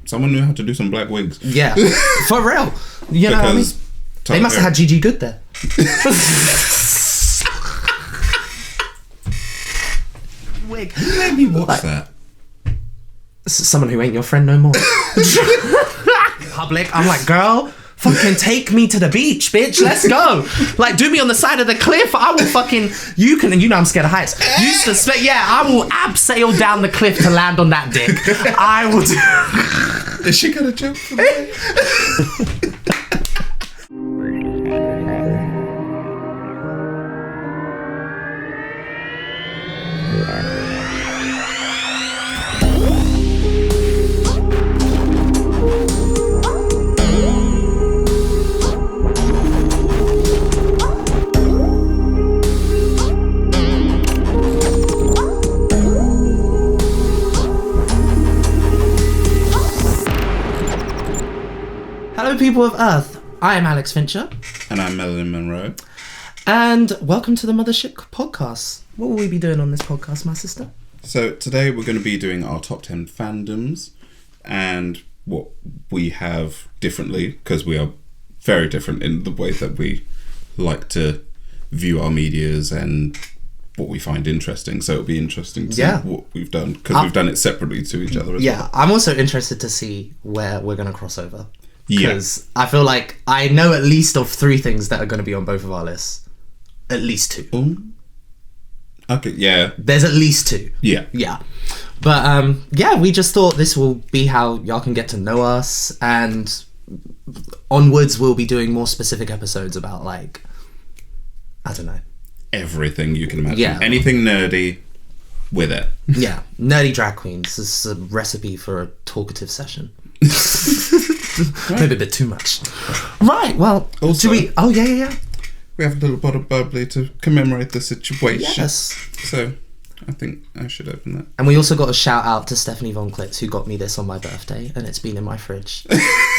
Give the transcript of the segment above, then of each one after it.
someone knew how to do some black wigs. Yeah, for real. You know what I mean? They must have had Gigi Good there. Wig. Maybe what's that? Someone who ain't your friend no more. Public. I'm like, girl, fucking take me to the beach, bitch. Let's go. Like, do me on the side of the cliff. I will fucking. You can. And you know I'm scared of heights. You suspect? Yeah, I will abseil down the cliff to land on that dick. I will do. Is she gonna jump for me? Hello, people of Earth. I am Alex Fincher. And I'm Melanin Monroe. And welcome to the Mothership Podcast. What will we be doing on this podcast, my sister? So today we're going to be doing our top 10 fandoms and what we have differently, because we are very different in the way that we like to view our medias and what we find interesting. So it'll be interesting to see what we've done, because we've done it separately to each other as well. I'm also interested to see where we're going to cross over. Yeah. Because I feel like I know at least of 3 things that are going to be on both of our lists. At least 2. Okay, yeah. There's at least 2. Yeah. Yeah. But, we just thought this will be how y'all can get to know us. And onwards, we'll be doing more specific episodes about, like, I don't know. Everything you can imagine. Yeah. Anything nerdy, with it. Yeah. Nerdy drag queens. This is a recipe for a talkative session. Maybe a bit too much. Right, well, also, do we... Oh, yeah. We have a little bottle of bubbly to commemorate the situation. Yes. So, I think I should open that. And we also got a shout out to Stephanie Von Klitz, who got me this on my birthday, and it's been in my fridge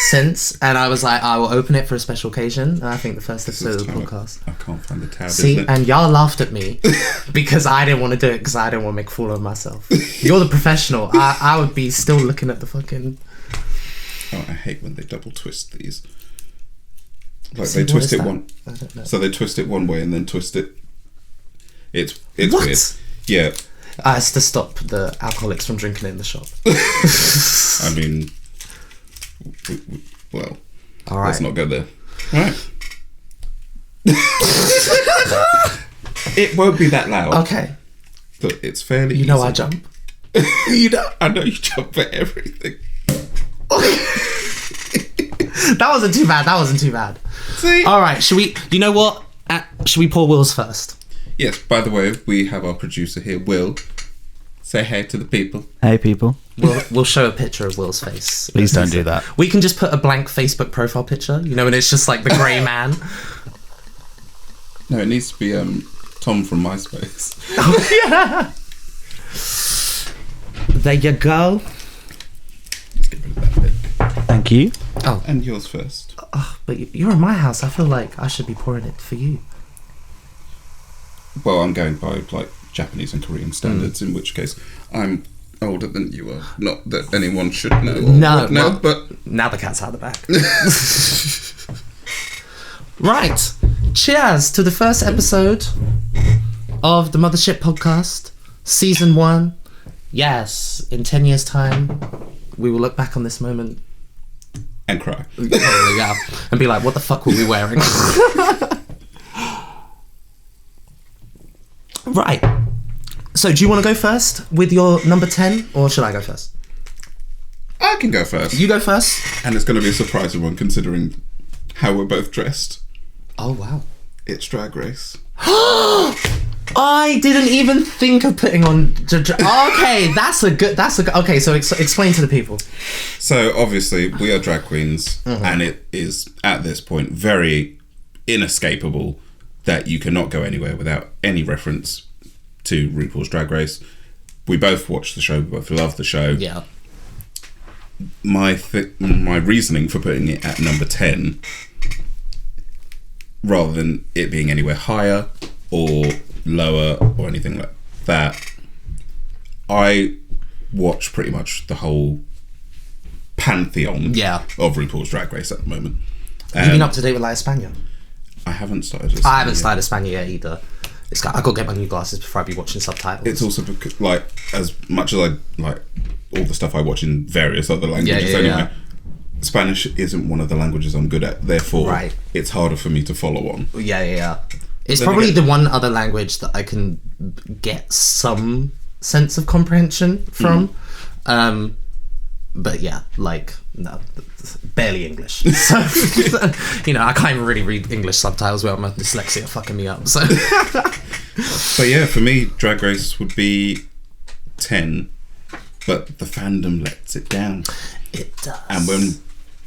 since. And I was like, I will open it for a special occasion. And I think the first episode of the podcast. I can't find the tab. See, and y'all laughed at me because I didn't want to do it because I didn't want to make a fool of myself. You're the professional. I would be still looking at the fucking... Oh, I hate when they double twist these. Like, they twist it one... I don't know. So they twist it one way and then twist it... It's What? weird. Yeah. It's to stop the alcoholics from drinking it in the shop. I mean... well... All right. Let's not go there. All right. It won't be that loud. Okay. But it's fairly You know easy. I jump. I know you jump for everything. That wasn't too bad. See? All right, should we... You know what? Should we pour Will's first? Yes, by the way, we have our producer here, Will. Say hey to the people. Hey, people. We'll show a picture of Will's face. Please don't do that. We can just put a blank Facebook profile picture, you know, and it's just like the grey man. No, it needs to be Tom from MySpace. Oh, yeah. There you go. Let's get rid of that bit. Thank you. Oh. And yours first. Oh, but you're in my house. I feel like I should be pouring it for you. Well, I'm going by like Japanese and Korean standards, in which case I'm older than you are. Not that anyone should know. No, but now the cat's out of the bag. Right. Cheers to the first episode of the Mothership Podcast, Season 1. Yes, in 10 years' time, we will look back on this moment and cry. Yeah, and be like, what the fuck were we wearing? Right. So do you want to go first with your number 10, or should I go first? I can go first. You go first. And it's going to be a surprising one considering how we're both dressed. Oh, wow. It's Drag Race. I didn't even think of putting on... Okay, that's a good... Okay, so explain to the people. So, obviously, we are drag queens, and it is, at this point, very inescapable that you cannot go anywhere without any reference to RuPaul's Drag Race. We both watch the show, we both love the show. Yeah. My reasoning for putting it at number 10, rather than it being anywhere higher or lower or anything like that, I watch pretty much the whole pantheon Yeah. of RuPaul's Drag Race at the moment. Have you been up to date with La España? I haven't started. I haven't started España yet either. I gotta get my new glasses before I be watching subtitles. It's also because, like, as much as I like all the stuff I watch in various other languages anyway, Spanish isn't one of the languages I'm good at. Therefore, it's harder for me to follow on. Yeah. It's probably the one other language that I can get some sense of comprehension from. But yeah, like, no, barely English. So, you know, I can't even really read English subtitles without my dyslexia fucking me up. So, but yeah, for me, Drag Race would be 10, but the fandom lets it down. It does. And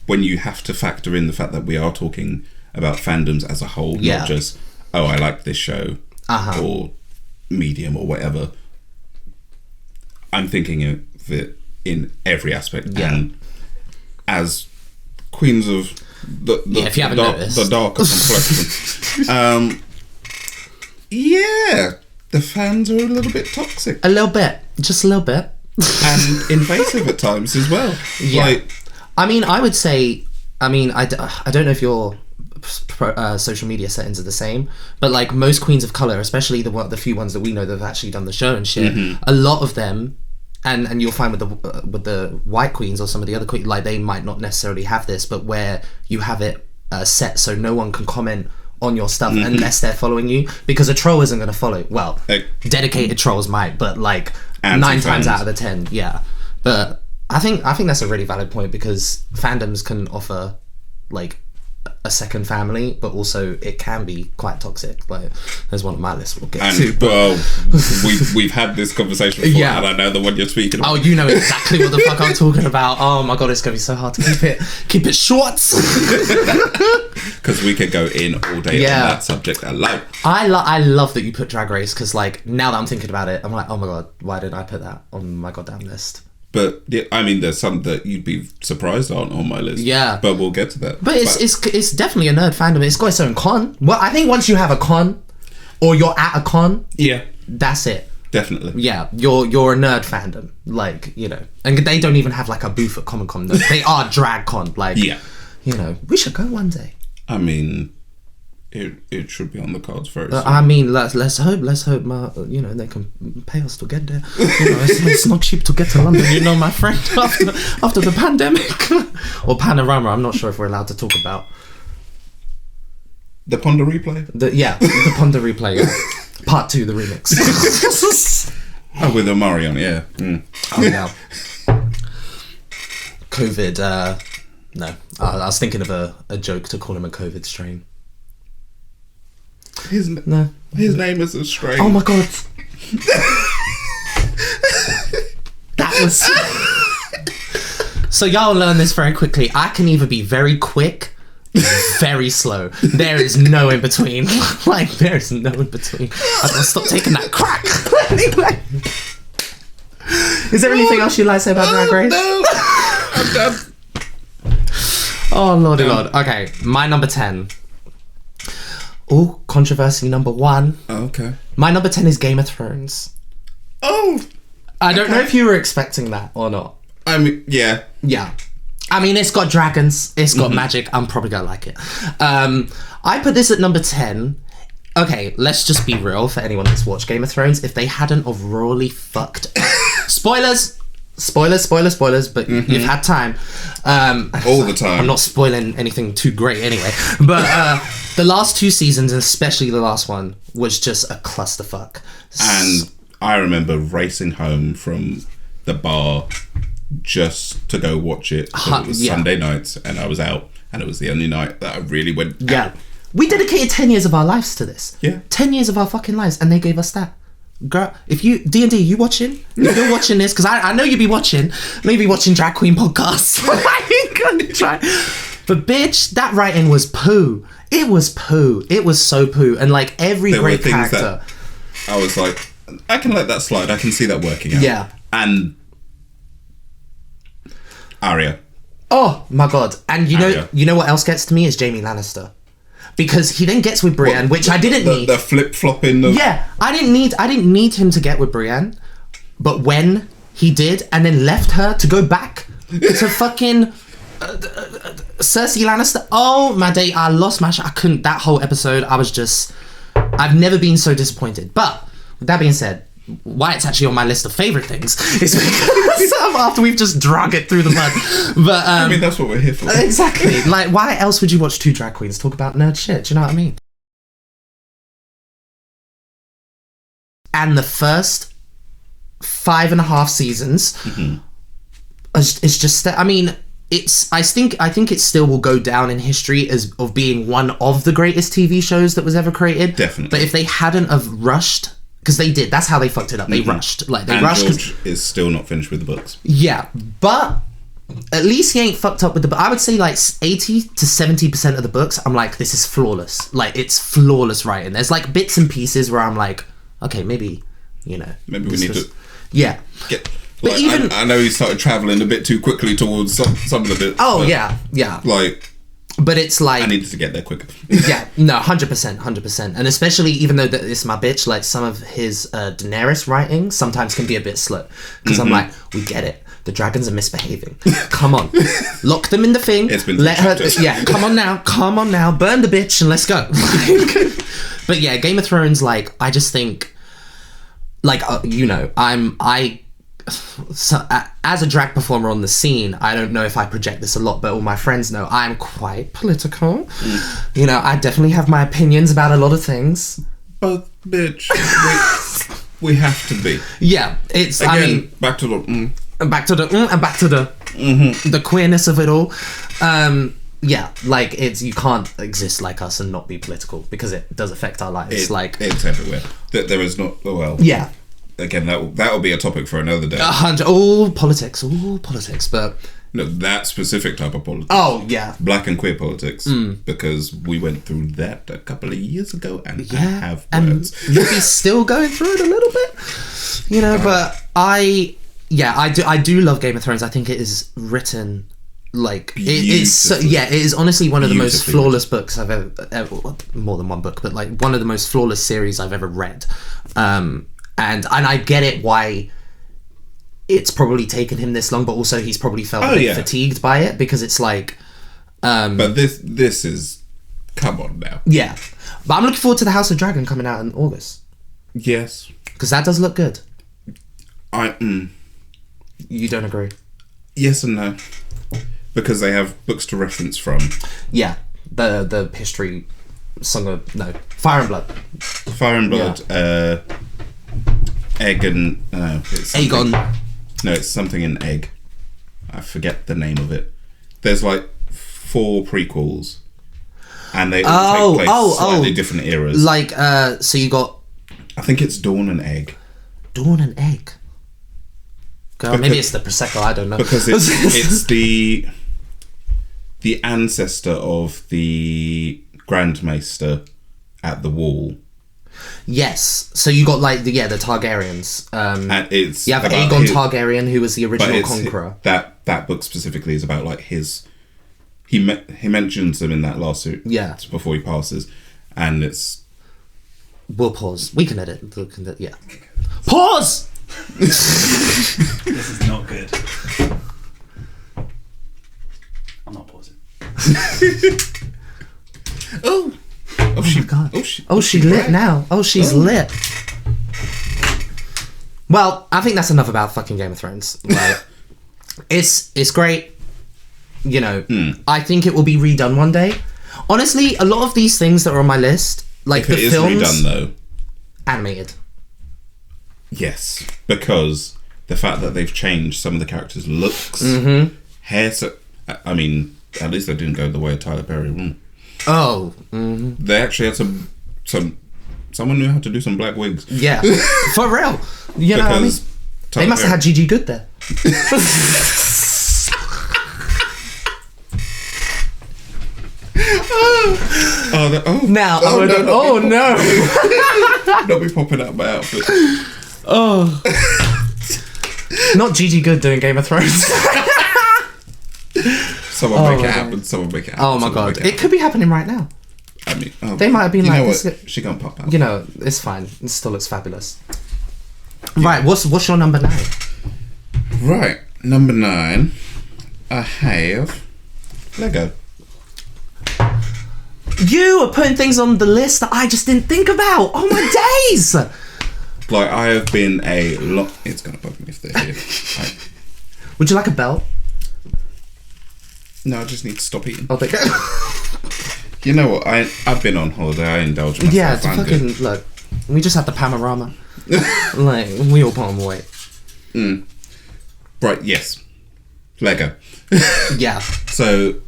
when you have to factor in the fact that we are talking about fandoms as a whole, not just, oh, I like this show, or medium or whatever, I'm thinking of it in every aspect. And as queens of if you haven't noticed, the darker complexion, the fans are a little bit toxic, just a little bit, and invasive at times as well. Like, I mean, I would say, I don't know if your social media settings are the same, but like most queens of color, especially the few ones that we know that have actually done the show and shit, a lot of them, and you'll find with the white queens or some of the other queens, like they might not necessarily have this, but where you have it set so no one can comment on your stuff unless they're following you, because a troll isn't going to follow. Well, dedicated trolls might, but like 9 times out of the 10, But I think that's a really valid point, because fandoms can offer like a second family, but also it can be quite toxic. Like, there's one on my list we'll get to. Well, we've had this conversation before, and I know the one you're speaking about. Oh, you know exactly what the fuck I'm talking about. Oh my god, it's gonna be so hard to keep it short. Because we could go in all day on that subject alone. I love that you put Drag Race, because like now that I'm thinking about it, I'm like, oh my god, why didn't I put that on my goddamn list? But yeah, I mean, there's some that you'd be surprised aren't on my list. Yeah, but we'll get to that. But it's definitely a nerd fandom. It's got its own con. Well, I think once you have a con, or you're at a con, that's it. Definitely. Yeah, you're a nerd fandom, like, you know, and they don't even have like a booth at Comic Con. They are drag con. Like, you know, we should go one day. I mean, it should be on the cards very soon. I mean, let's hope you know, they can pay us to get there. You know, it's not cheap to get to London, you know, my friend, after the pandemic. Or panorama, I'm not sure if we're allowed to talk about. The Ponder replay? The Ponder replay, Part 2, the remix. Oh, with Omari on, yeah. Oh, no. COVID, no. I was thinking of a joke to call him a COVID strain. His name is a strain. Oh my god. That was... So y'all learn this very quickly. I can either be very quick, very slow. There is no in between. Like, there is no in between. I gotta stop taking that crack. Anyway. Is there anything else you'd like to say about Drag Race? No. I'm done. Oh, lordy lord. Okay, my number 10. Oh, controversy number 1. Okay. My number 10 is Game of Thrones. Oh! I don't know if you were expecting that or not. I mean, yeah. Yeah. I mean, it's got dragons, it's got magic, I'm probably gonna like it. I put this at number 10. Okay, let's just be real for anyone that's watched Game of Thrones. If they hadn't have royally fucked up. Spoilers, but you've had time. All the time. I'm not spoiling anything too great anyway. But the last 2 seasons, and especially the last one, was just a clusterfuck. And I remember racing home from the bar just to go watch it. It was Sunday nights, and I was out, and it was the only night that I really went out. We dedicated 10 years of our lives to this. 10 years of our fucking lives, and they gave us that. Girl, if you D&D, you watching? If you're watching this, because I know you'll be watching. Maybe watching Drag Queen podcasts. I ain't gonna try. But bitch, that writing was poo. It was poo. It was so poo. And like every great character, I was like, I can let that slide. I can see that working out. Yeah. And Arya. Oh my god! And you know what else gets to me is Jaime Lannister. Because he then gets with Brienne, which I didn't need. The flip-flopping of... Yeah, I didn't need him to get with Brienne. But when he did, and then left her to go back to fucking Cersei Lannister. Oh my day, I lost my shit. I couldn't. That whole episode, I was just. I've never been so disappointed. But with that being said, why it's actually on my list of favorite things is because after we've just drug it through the mud. But I mean, that's what we're here for. Exactly. Like, why else would you watch two drag queens talk about nerd shit? Do you know what I mean? And the first 5.5 seasons, it's just. I mean, it's. I think it still will go down in history as of being one of the greatest TV shows that was ever created. Definitely. But if they hadn't have rushed. Because they did. That's how they fucked it up. They rushed. Like, they rushed. George is still not finished with the books. Yeah. But at least he ain't fucked up with the book. I would say like 80 to 70% of the books, I'm like, this is flawless. Like, it's flawless writing. There's like bits and pieces where I'm like, okay, maybe, you know. Maybe we need to... Yeah. But even... I know he started travelling a bit too quickly towards some of the bits. Oh, yeah. Like... But it's like... I needed to get there quicker. Yeah, no, 100%. And especially, even though it's my bitch, like, some of his Daenerys writing sometimes can be a bit slow. Because I'm like, we get it. The dragons are misbehaving. Come on. Lock them in the thing. It's been let her... Yeah, come on now. Burn the bitch and let's go. But yeah, Game of Thrones, like, I just think... Like, you know, So, as a drag performer on the scene, I don't know if I project this a lot, but all my friends know I'm quite political. You know, I definitely have my opinions about a lot of things. But, bitch, we have to be. Yeah, it's, again, I mean... back to the... And back to the... and back to the... The queerness of it all. Yeah, like, it's... You can't exist like us and not be political, because it does affect our lives. It's everywhere. There is not... Well... Yeah. Again, that will be a topic for another day. All politics, but... No, that specific type of politics. Oh, yeah. Black and queer politics. Because we went through that a couple of years ago, and I have words. And you'll be still going through it a little bit. You know, but I do love Game of Thrones. I think it is written... Like it is honestly one of the most flawless books I've ever more than one book, but like one of the most flawless series I've ever read. And I get it why it's probably taken him this long, but also he's probably felt a bit fatigued by it, because it's like but this is, come on now. Yeah. But I'm looking forward to the House of Dragon coming out in August. Yes. Because that does look good. You don't agree? Yes and no. Because they have books to reference from. Yeah. The history Fire and Blood. Fire and Blood, Egg and... it's Aegon. No, it's something in Egg. I forget the name of it. There's like 4 prequels. And they all take place slightly different eras. Like, so you got... I think it's Dawn and Egg. Dawn and Egg? Girl, maybe it's the Prosecco, I don't know. Because it's the ancestor of the Grand Maester at the Wall. Yes. So you got like the Targaryens. And it's you have Aegon Targaryen, who was the original conqueror. That book specifically is about like his... He mentions them in that last suit. Yeah. Before he passes. And it's... We'll pause. We can edit. Yeah. Pause! This is not good. I'm not pausing. Oh my god. She's lit now. She's lit. Well, I think that's enough about fucking Game of Thrones. Like, it's great. You know, I think it will be redone one day. Honestly, a lot of these things that are on my list, like the films, redone though, animated. Yes, because the fact that they've changed some of the characters' looks, hair. So, I mean, at least they didn't go the way of Tyler Perry. Oh, they actually had someone knew how to do some black wigs. Yeah, for real. You know what I mean? They must have had Gigi Good there. No! Don't be popping out my outfit. Oh, not Gigi Good doing Game of Thrones. Someone make it happen. Oh my god, it could be happening right now. I mean, they might have been you like, know what? She gonna pop out. You know, it's fine. It still looks fabulous. Yeah. Right, what's your number 9? Right, number 9. I have Lego. You are putting things on the list that I just didn't think about. Oh my days! Like, I have been a lot... It's going to bug me if they're here. Would you like a belt? No, I just need to stop eating. Oh, thank you. You know what? I've been on holiday. I indulge myself. Yeah, it's I'm fucking... good. Look, we just had the panorama. Like, we all put on weight. Right, yes. Lego. Yeah. So,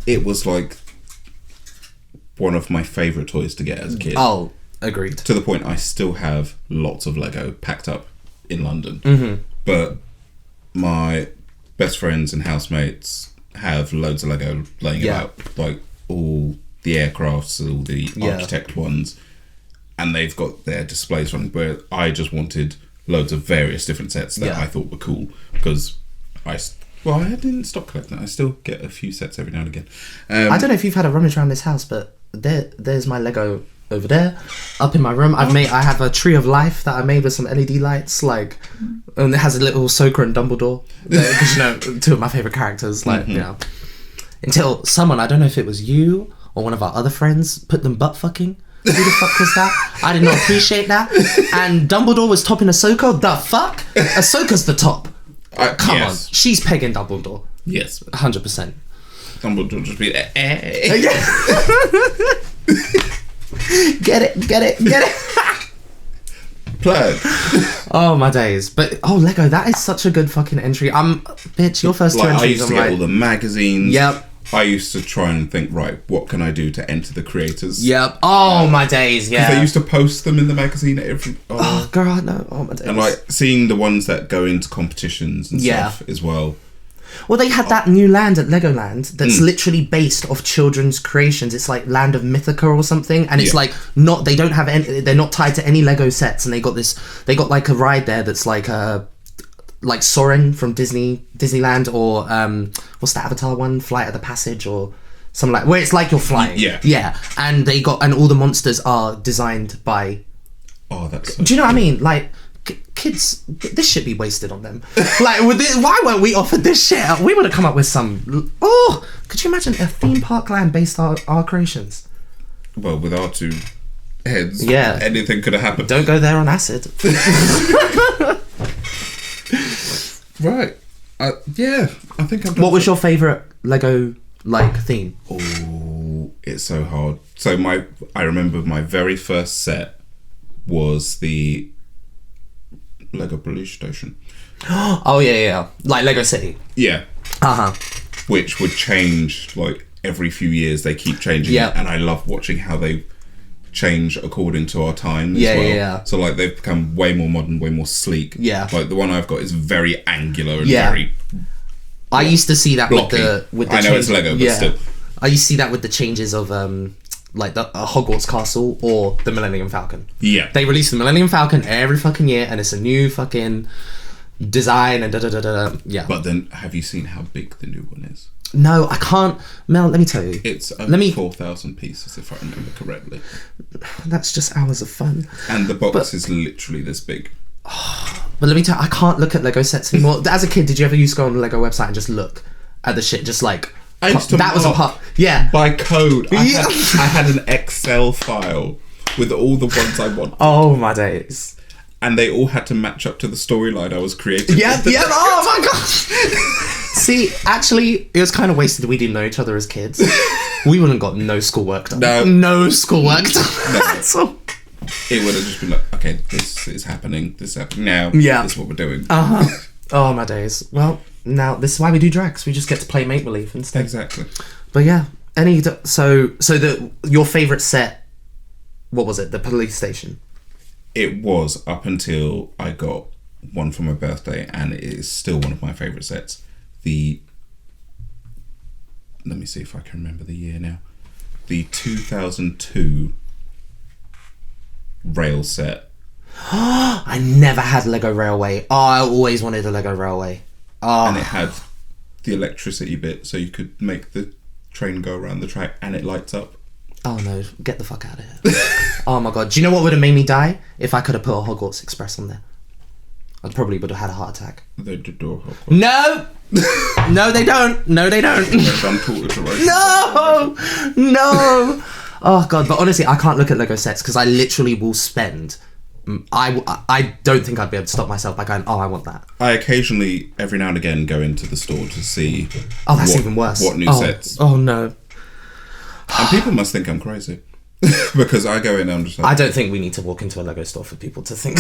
it was like one of my favourite toys to get as a kid. Oh, agreed. To the point I still have lots of Lego packed up in London. Mm-hmm. But my best friends and housemates have loads of Lego laying about. Like all the aircrafts, all the architect ones. And they've got their displays running, where I just wanted loads of various different sets that I thought were cool. Because I didn't stop collecting. I still get a few sets every now and again. I don't know if you've had a rummage around this house, but there's my Lego over there, up in my room. I have a tree of life that I made with some LED lights, like, and it has a little Ahsoka and Dumbledore, because you know, two of my favorite characters. Like, you know, until someone, I don't know if it was you or one of our other friends, put them butt fucking. Who the fuck was that? I did not appreciate that. And Dumbledore was topping Ahsoka. The fuck? Ahsoka's the top. Come on, she's pegging Dumbledore. Yes, 100%. Dumbledore just be there. Get it. Plug. Oh my days. But Lego, that is such a good fucking entry. Bitch, your first two Like, entries. I used to get all the magazines. Yep. I used to try and think, right, what can I do to enter the creators? Yep. Oh my days, yeah. Because they used to post them in the magazine at every... Oh god, no. Oh my days. And like seeing the ones that go into competitions and stuff as well. Well, they had that new land at Legoland that's literally based off children's creations. It's like Land of Mythica or something, and it's like they don't have any, they're not tied to any Lego sets, and they got like a ride there that's like Soarin' from Disneyland, or what's the Avatar one, Flight of the Passage, or something like, where it's like you're flying. Yeah. And and all the monsters are designed by... Oh, that's so do you know what I mean? Like, kids, this should be wasted on them. Like, why weren't we offered this shit? We would have come up with some... Oh, could you imagine a theme park land based on our creations? Well, with our two heads, anything could have happened. Don't go there on acid. Right. I think I'm... What was your favourite Lego, theme? Oh, it's so hard. So I remember my very first set was the Lego Police Station. Oh, yeah. Like Lego City. Yeah. Uh-huh. Which would change, like, every few years. They keep changing it. And I love watching how they change according to our time as well. Yeah. So, like, they've become way more modern, way more sleek. Yeah. Like, the one I've got is very angular and very... I used to see that blocky. with the I know it's Lego, but still. I used to see that with the changes of... like the Hogwarts Castle or the Millennium Falcon. Yeah. They release the Millennium Falcon every fucking year, and it's a new fucking design and da-da-da-da-da. Yeah. But then, have you seen how big the new one is? No, I can't. Mel, let me tell you. It's only 4,000 pieces, if I remember correctly. That's just hours of fun. And the box is literally this big. But let me tell you, I can't look at Lego sets anymore. As a kid, did you ever used to go on the Lego website and just look at the shit, just like... I used to that was a part. Yeah. By code. I had an Excel file with all the ones I wanted. Oh my days. And they all had to match up to the storyline I was creating. Yeah. Oh my gosh. See, actually, it was kind of wasted that we didn't know each other as kids. We wouldn't have got no schoolwork done. No schoolwork done. That's all. It would have just been like, okay, this is happening. This is happening now. Yeah. This is what we're doing. Oh my days. Well, now this is why we do drags. We just get to play make believe instead. Exactly. But yeah, your favourite set, what was it? The police station. It was up until I got one for my birthday, and it is still one of my favourite sets. Let me see if I can remember the year now. The 2002 rail set. I never had Lego Railway. Oh, I always wanted a Lego Railway. And it had the electricity bit, so you could make the train go around the track and it lights up. Oh no, get the fuck out of here. Oh my god. Do you know what would have made me die? If I could have put a Hogwarts Express on there. I probably would have had a heart attack. The door Hogwarts. No! No, they don't. No, they don't. No. Oh god, but honestly, I can't look at Lego sets because I literally will spend. I don't think I'd be able to stop myself by going, oh, I want that. I occasionally, every now and again, go into the store to see. Oh, that's even worse. What new sets? Oh no. And people must think I'm crazy because I go in and I'm just like, I don't think we need to walk into a Lego store for people to think.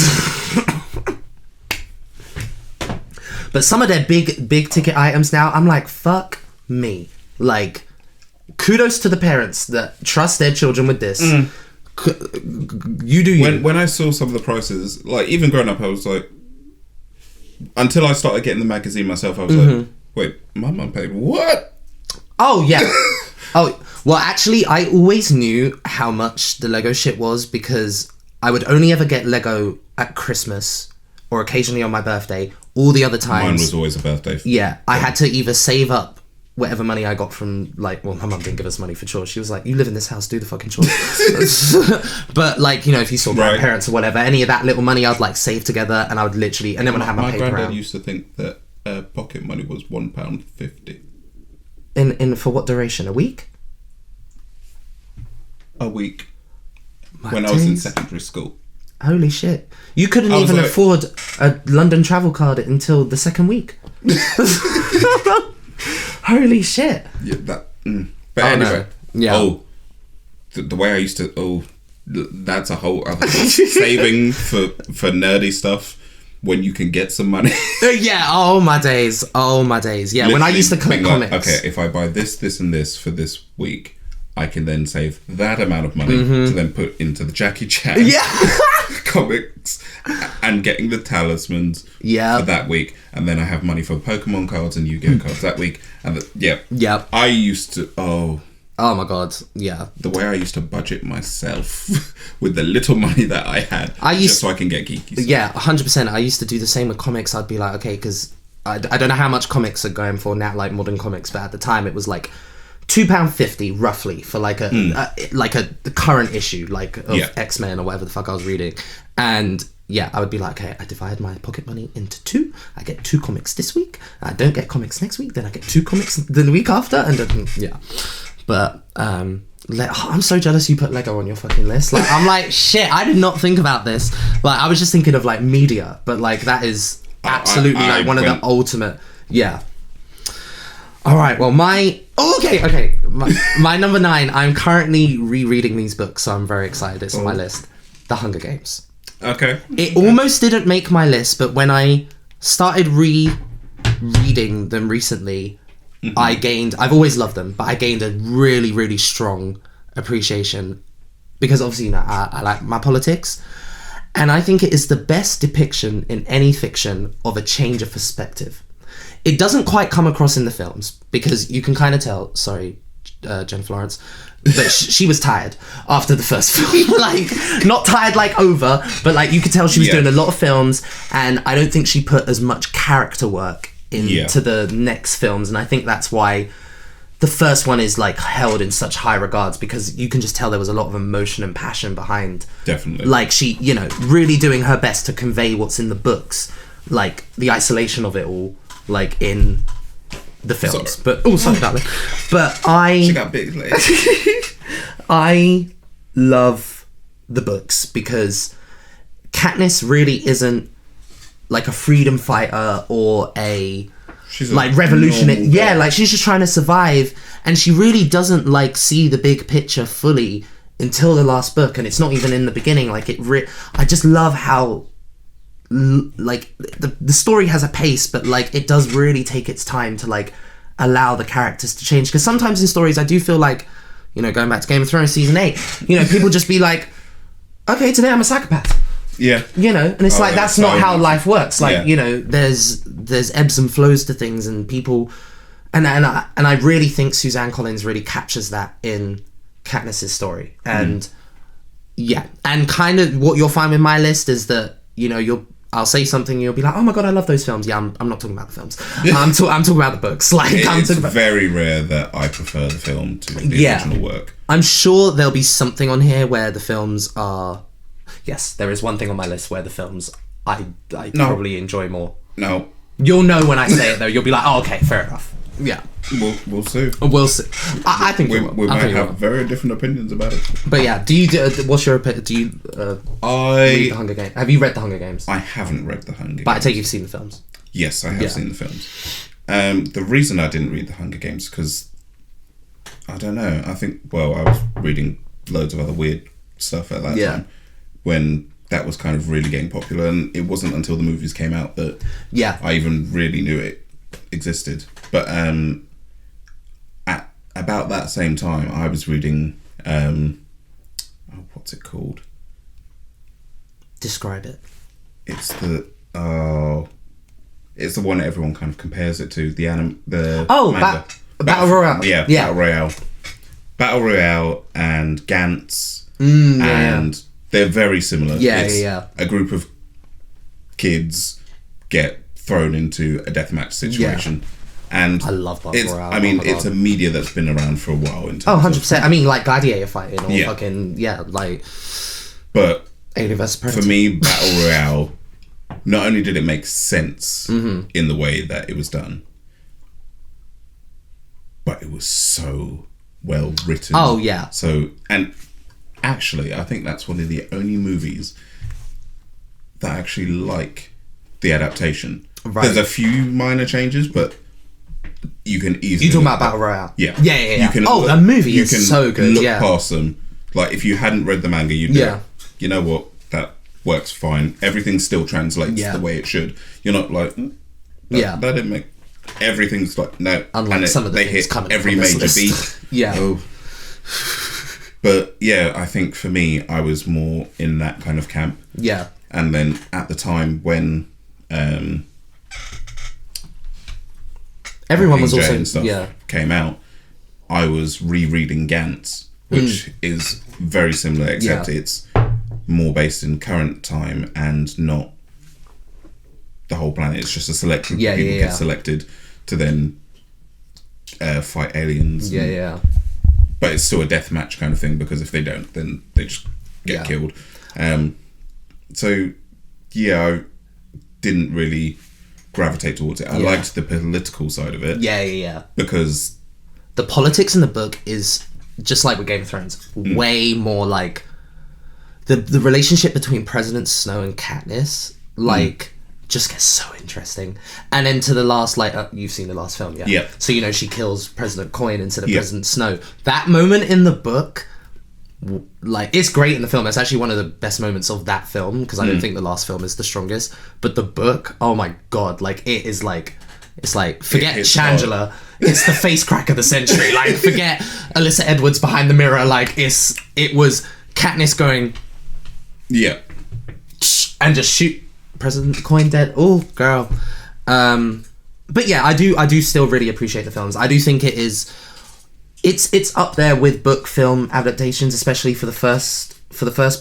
But some of their big ticket items now, I'm like, fuck me. Like, kudos to the parents that trust their children with this. You do you. When I saw some of the prices, like even growing up, I was like, until I started getting the magazine myself, I was like, wait, my mum paid what? Oh yeah. Oh well, actually, I always knew how much the Lego shit was because I would only ever get Lego at Christmas or occasionally on my birthday. All the other times, mine was always a birthday. Yeah, I had to either save up whatever money I got from, like, well, my mum didn't give us money for chores. She was like, you live in this house, do the fucking chores. But, like, you know, if you saw grandparents or whatever, any of that little money I'd, like, save together and I would literally, and then when I had my paper granddad out. used to think that pocket money was £1.50. In for what duration? A week? A week. When I was in secondary school. Holy shit. You couldn't even like, afford a London travel card until the second week. Holy shit. Yeah, that. But anyway. No. Yeah. Oh, the way I used to. Oh, that's a whole other saving for nerdy stuff when you can get some money. Yeah. Oh my days. Yeah. Literally, when I used to collect comics. Like, okay, if I buy this, and this for this week, I can then save that amount of money to then put into the Jackie Chan comics and getting the talismans for that week. And then I have money for Pokemon cards and Yu-Gi-Oh cards that week. And I used to, oh my god, yeah. The way I used to budget myself with the little money that I had just so I can get geeky stuff. Yeah, 100%. I used to do the same with comics. I'd be like, okay, because I don't know how much comics are going for now, like modern comics, but at the time it was like £2.50 roughly for like a current issue like of X-Men or whatever the fuck I was reading. And yeah, I would be like, okay, I divided my pocket money into two. I get 2 comics this week. I don't get comics next week. Then I get 2 comics the week after. And then, yeah. But I'm so jealous you put Lego on your fucking list. Like, I'm like, shit, I did not think about this. Like, I was just thinking of like media, but like that is absolutely like one of the ultimate. Yeah. All right. Well, my number 9. I'm currently rereading these books, so I'm very excited. It's on my list. The Hunger Games. Okay. It almost didn't make my list, but when I started reading them recently, I've always loved them, but I gained a really, really strong appreciation because obviously, you know, I like my politics, and I think it is the best depiction in any fiction of a change of perspective. It doesn't quite come across in the films because you can kind of tell, sorry, Jennifer Lawrence, but she was tired after the first film. Like, not tired like over, but like you could tell she was doing a lot of films, and I don't think she put as much character work into the next films, and I think that's why the first one is like held in such high regards because you can just tell there was a lot of emotion and passion behind. Definitely. Like she, you know, really doing her best to convey what's in the books, like the isolation of it all, like in the films. Sorry. But sorry, darling. But she got big legs. I love the books because Katniss really isn't like a freedom fighter or she's like revolutionary. Yeah, like she's just trying to survive, and she really doesn't like see the big picture fully until the last book, and it's not even in the beginning. Like I just love how like the story has a pace, but like it does really take its time to like allow the characters to change, because sometimes in stories I do feel like, you know, going back to Game of Thrones season 8, you know, people just be like, okay, today I'm a psychopath. Yeah. You know, and it's like that's not how life works. Like, you know, there's ebbs and flows to things, and people and I really think Suzanne Collins really captures that in Katniss's story. And and kind of what you'll find with my list is that, you know, I'll say something, you'll be like, oh my god, I love those films. Yeah, I'm not talking about the films. I'm talking about the books. Like, it's very rare that I prefer the film to the original work. I'm sure there'll be something on here where the films are. Yes, there is one thing on my list where the films I probably enjoy more. No. You'll know when I say it though. You'll be like, oh, okay, fair enough. Yeah. We'll see. We'll see. I think We it will. might I think it have will. very different opinions about it. But yeah, what's your opinion? Do you read The Hunger Games? Have you read The Hunger Games? I haven't read The Hunger Games. But I take you've seen the films. Yes, I have seen the films. The reason I didn't read The Hunger Games because I don't know. I think I was reading loads of other weird stuff at that time when that was kind of really getting popular, and it wasn't until the movies came out that I even really knew it existed. But at about that same time, I was reading what's it called? Describe it. It's the one that everyone kind of compares it to. Battle Royale. Yeah, Battle Royale. Battle Royale and Gantz, and they're very similar. It's a group of kids get thrown into a deathmatch situation. And I love Battle Royale. I mean, it's a media that's been around for a while. 100%. I mean, like gladiator fighting or fucking, like... But Alien vs Predator. For me, Battle Royale, not only did it make sense in the way that it was done, but it was so well written. Oh, yeah. So, and actually, I think that's one of the only movies that actually like the adaptation. Right. There's a few minor changes, but you can easily... You talking about Battle Royale? Yeah. Yeah. You can the movie is so good. You can look past them. Like, if you hadn't read the manga, you'd go, you know what, that works fine. Everything still translates the way it should. You're not like, that didn't make... Everything's like, no. Unlike some of the things coming every from this major list. beat. Oh. But yeah, I think for me, I was more in that kind of camp. Yeah. And then at the time when everyone was also and stuff came out, I was rereading Gantz, which is very similar, except it's more based in current time and not the whole planet. It's just a select group of people get selected to then fight aliens. But it's still a deathmatch kind of thing, because if they don't, then they just get killed. So I didn't really gravitate towards it. I liked the political side of it. Because the politics in the book is just like with Game of Thrones, way more like the relationship between President Snow and Katniss, like just gets so interesting. And then to the last, like you've seen the last film, so you know she kills President Coin instead of President Snow. That moment in the book, like, it's great in the film. It's actually one of the best moments of that film, because I don't think the last film is the strongest, but the book, oh my god, like it is like, it's like, forget Shangela, it's the face crack of the century. Like, forget Alyssa Edwards behind the mirror. Like, it was Katniss going and just shoot President Coin dead. Oh girl. But yeah, I do still really appreciate the films. I do think it's up there with book film adaptations, especially for the first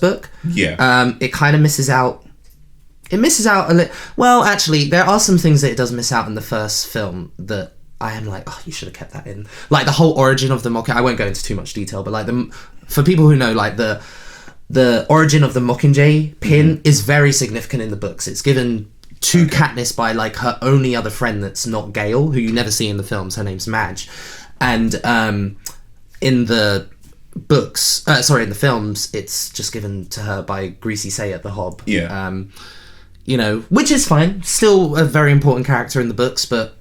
book. It kind of misses out. It misses out a little. Well, actually, there are some things that it does miss out in the first film that I am like, oh, you should have kept that in. Like the whole origin of the Mockingjay. I won't go into too much detail, but like for people who know, like the origin of the Mockingjay pin is very significant in the books. It's given to Katniss by like her only other friend that's not Gale, who you never see in the films. Her name's Madge. And in the books, in the films, it's just given to her by Greasy Sayat the Hob. You know, which is fine. Still a very important character in the books, but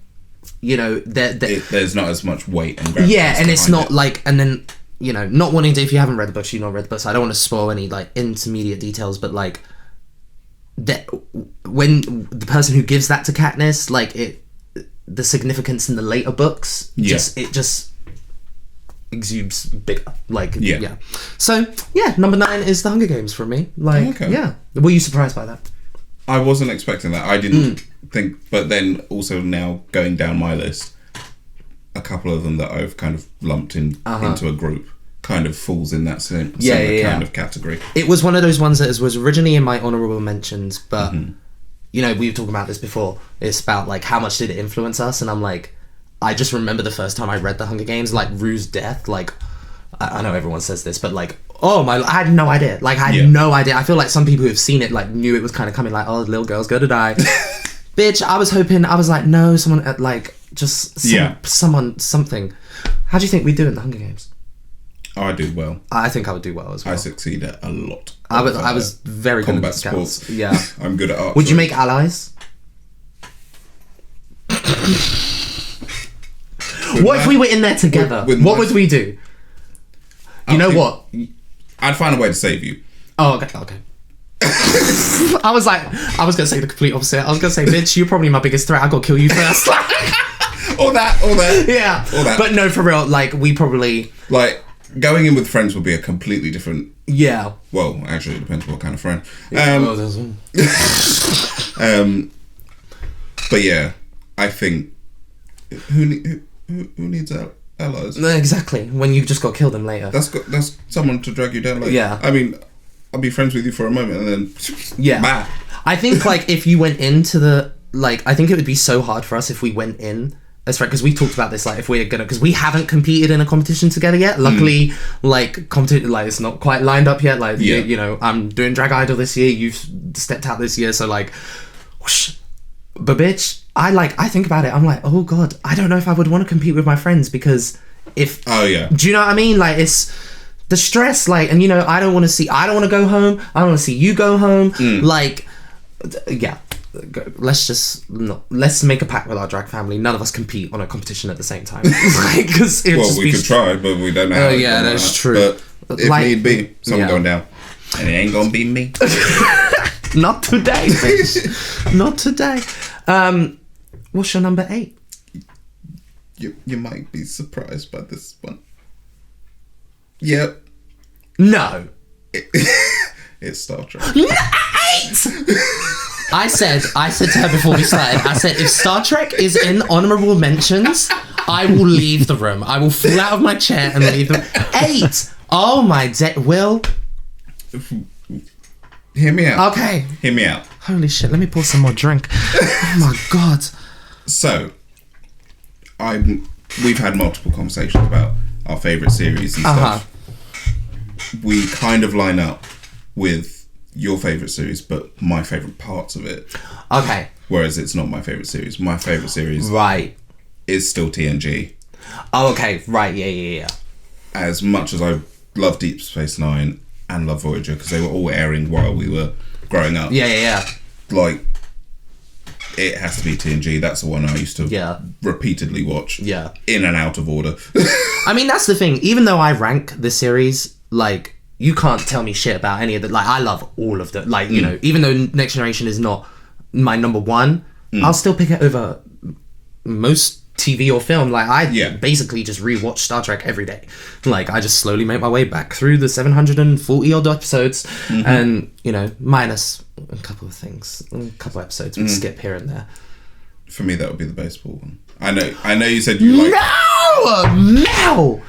you know, there's not as much weight and gravitas. Yeah, and it's not like, and then you know, not wanting to. If you haven't read the books, you've not read the books. I don't want to spoil any like intermediate details, but like that when the person who gives that to Katniss, like the significance in the later books, it just exudes bigger. Like So number 9 is The Hunger Games for me. Like were you surprised by that? I wasn't expecting that. I didn't think, but then also now going down my list, a couple of them that I've kind of lumped into a group kind of falls in that same kind of category. It was one of those ones that was originally in my honourable mentions, but you know, we were talking about this before. It's about like how much did it influence us, and I'm like, I just remember the first time I read The Hunger Games, like Rue's death. Like, I know everyone says this, but like, I had no idea. Like, I had no idea. I feel like some people who've seen it like knew it was kind of coming. Like, oh, the little girl's gonna die. Bitch, I was hoping. I was like, no, someone like Just Yeah. something. How do you think we do in the Hunger Games? Oh, I do well. I think I would do well as well. I succeed at a lot. I was very good at combat the scouts. sports. Yeah. I'm good at archery. Would you make allies? What if we were in there together? What would we do? You know what? I'd find a way to save you. Oh, okay. I was gonna say the complete opposite. I was gonna say, bitch, you're probably my biggest threat. I gotta kill you first. Or that. Yeah. Or that. But no, for real, like, we probably... Like, going in with friends would be a completely different... Yeah. Well, actually, it depends what kind of friend. But yeah, I think... Who needs allies? Exactly. When you just got killed them later. That's someone to drag you down later. Yeah. I mean, I'll be friends with you for a moment and then... Yeah. Bah. I think, like, if you went into the... Like, I think it would be so hard for us if we went in... That's right, because we talked about this, like, if we're gonna... Because we haven't competed in a competition together yet. Luckily, like, it's not quite lined up yet. Like, Yeah. you know, I'm doing Drag Idol this year. You've stepped out this year. So, like, whoosh. But, bitch, I think about it. I'm like, oh, God, I don't know if I would want to compete with my friends because if... Oh, yeah. Do you know what I mean? Like, it's... The stress, like, and, you know, I don't want to go home. I don't want to see you go home. Like, yeah. Let's make a pact with our drag family. None of us compete on a competition at the same time. Like, cause we could try, but we don't know how. Oh yeah, that's true. But if need be, someone going down, and it ain't gonna be me. Not today, bitch. Not today. What's your number 8? You might be surprised by this one. Yep. No. It's Star Trek. 8. I said to her before we started, I said, if Star Trek is in honourable mentions, I will leave the room. I will fall out of my chair and leave the room. 8! Oh my Will. Hear me out. Okay. Hear me out. Holy shit, let me pour some more drink. Oh my God. So, we've had multiple conversations about our favourite series and stuff. We kind of line up with your favourite series, but my favourite parts of it. Okay. Whereas it's not my favourite series. My favourite series is still TNG. Oh, okay. Right, yeah. As much as I love Deep Space Nine and love Voyager, because they were all airing while we were growing up. Yeah. Like, it has to be TNG. That's the one I used to repeatedly watch. Yeah. In and out of order. I mean, that's the thing. Even though I rank the series, like, you can't tell me shit about any of the... Like, I love all of them. Like, you know, even though Next Generation is not my number 1, I'll still pick it over most TV or film. Like, I basically just rewatch Star Trek every day. Like, I just slowly make my way back through the 740 odd episodes, and, you know, minus a couple of things. A couple of episodes we skip here and there. For me, that would be the baseball one. I know you said you like... No!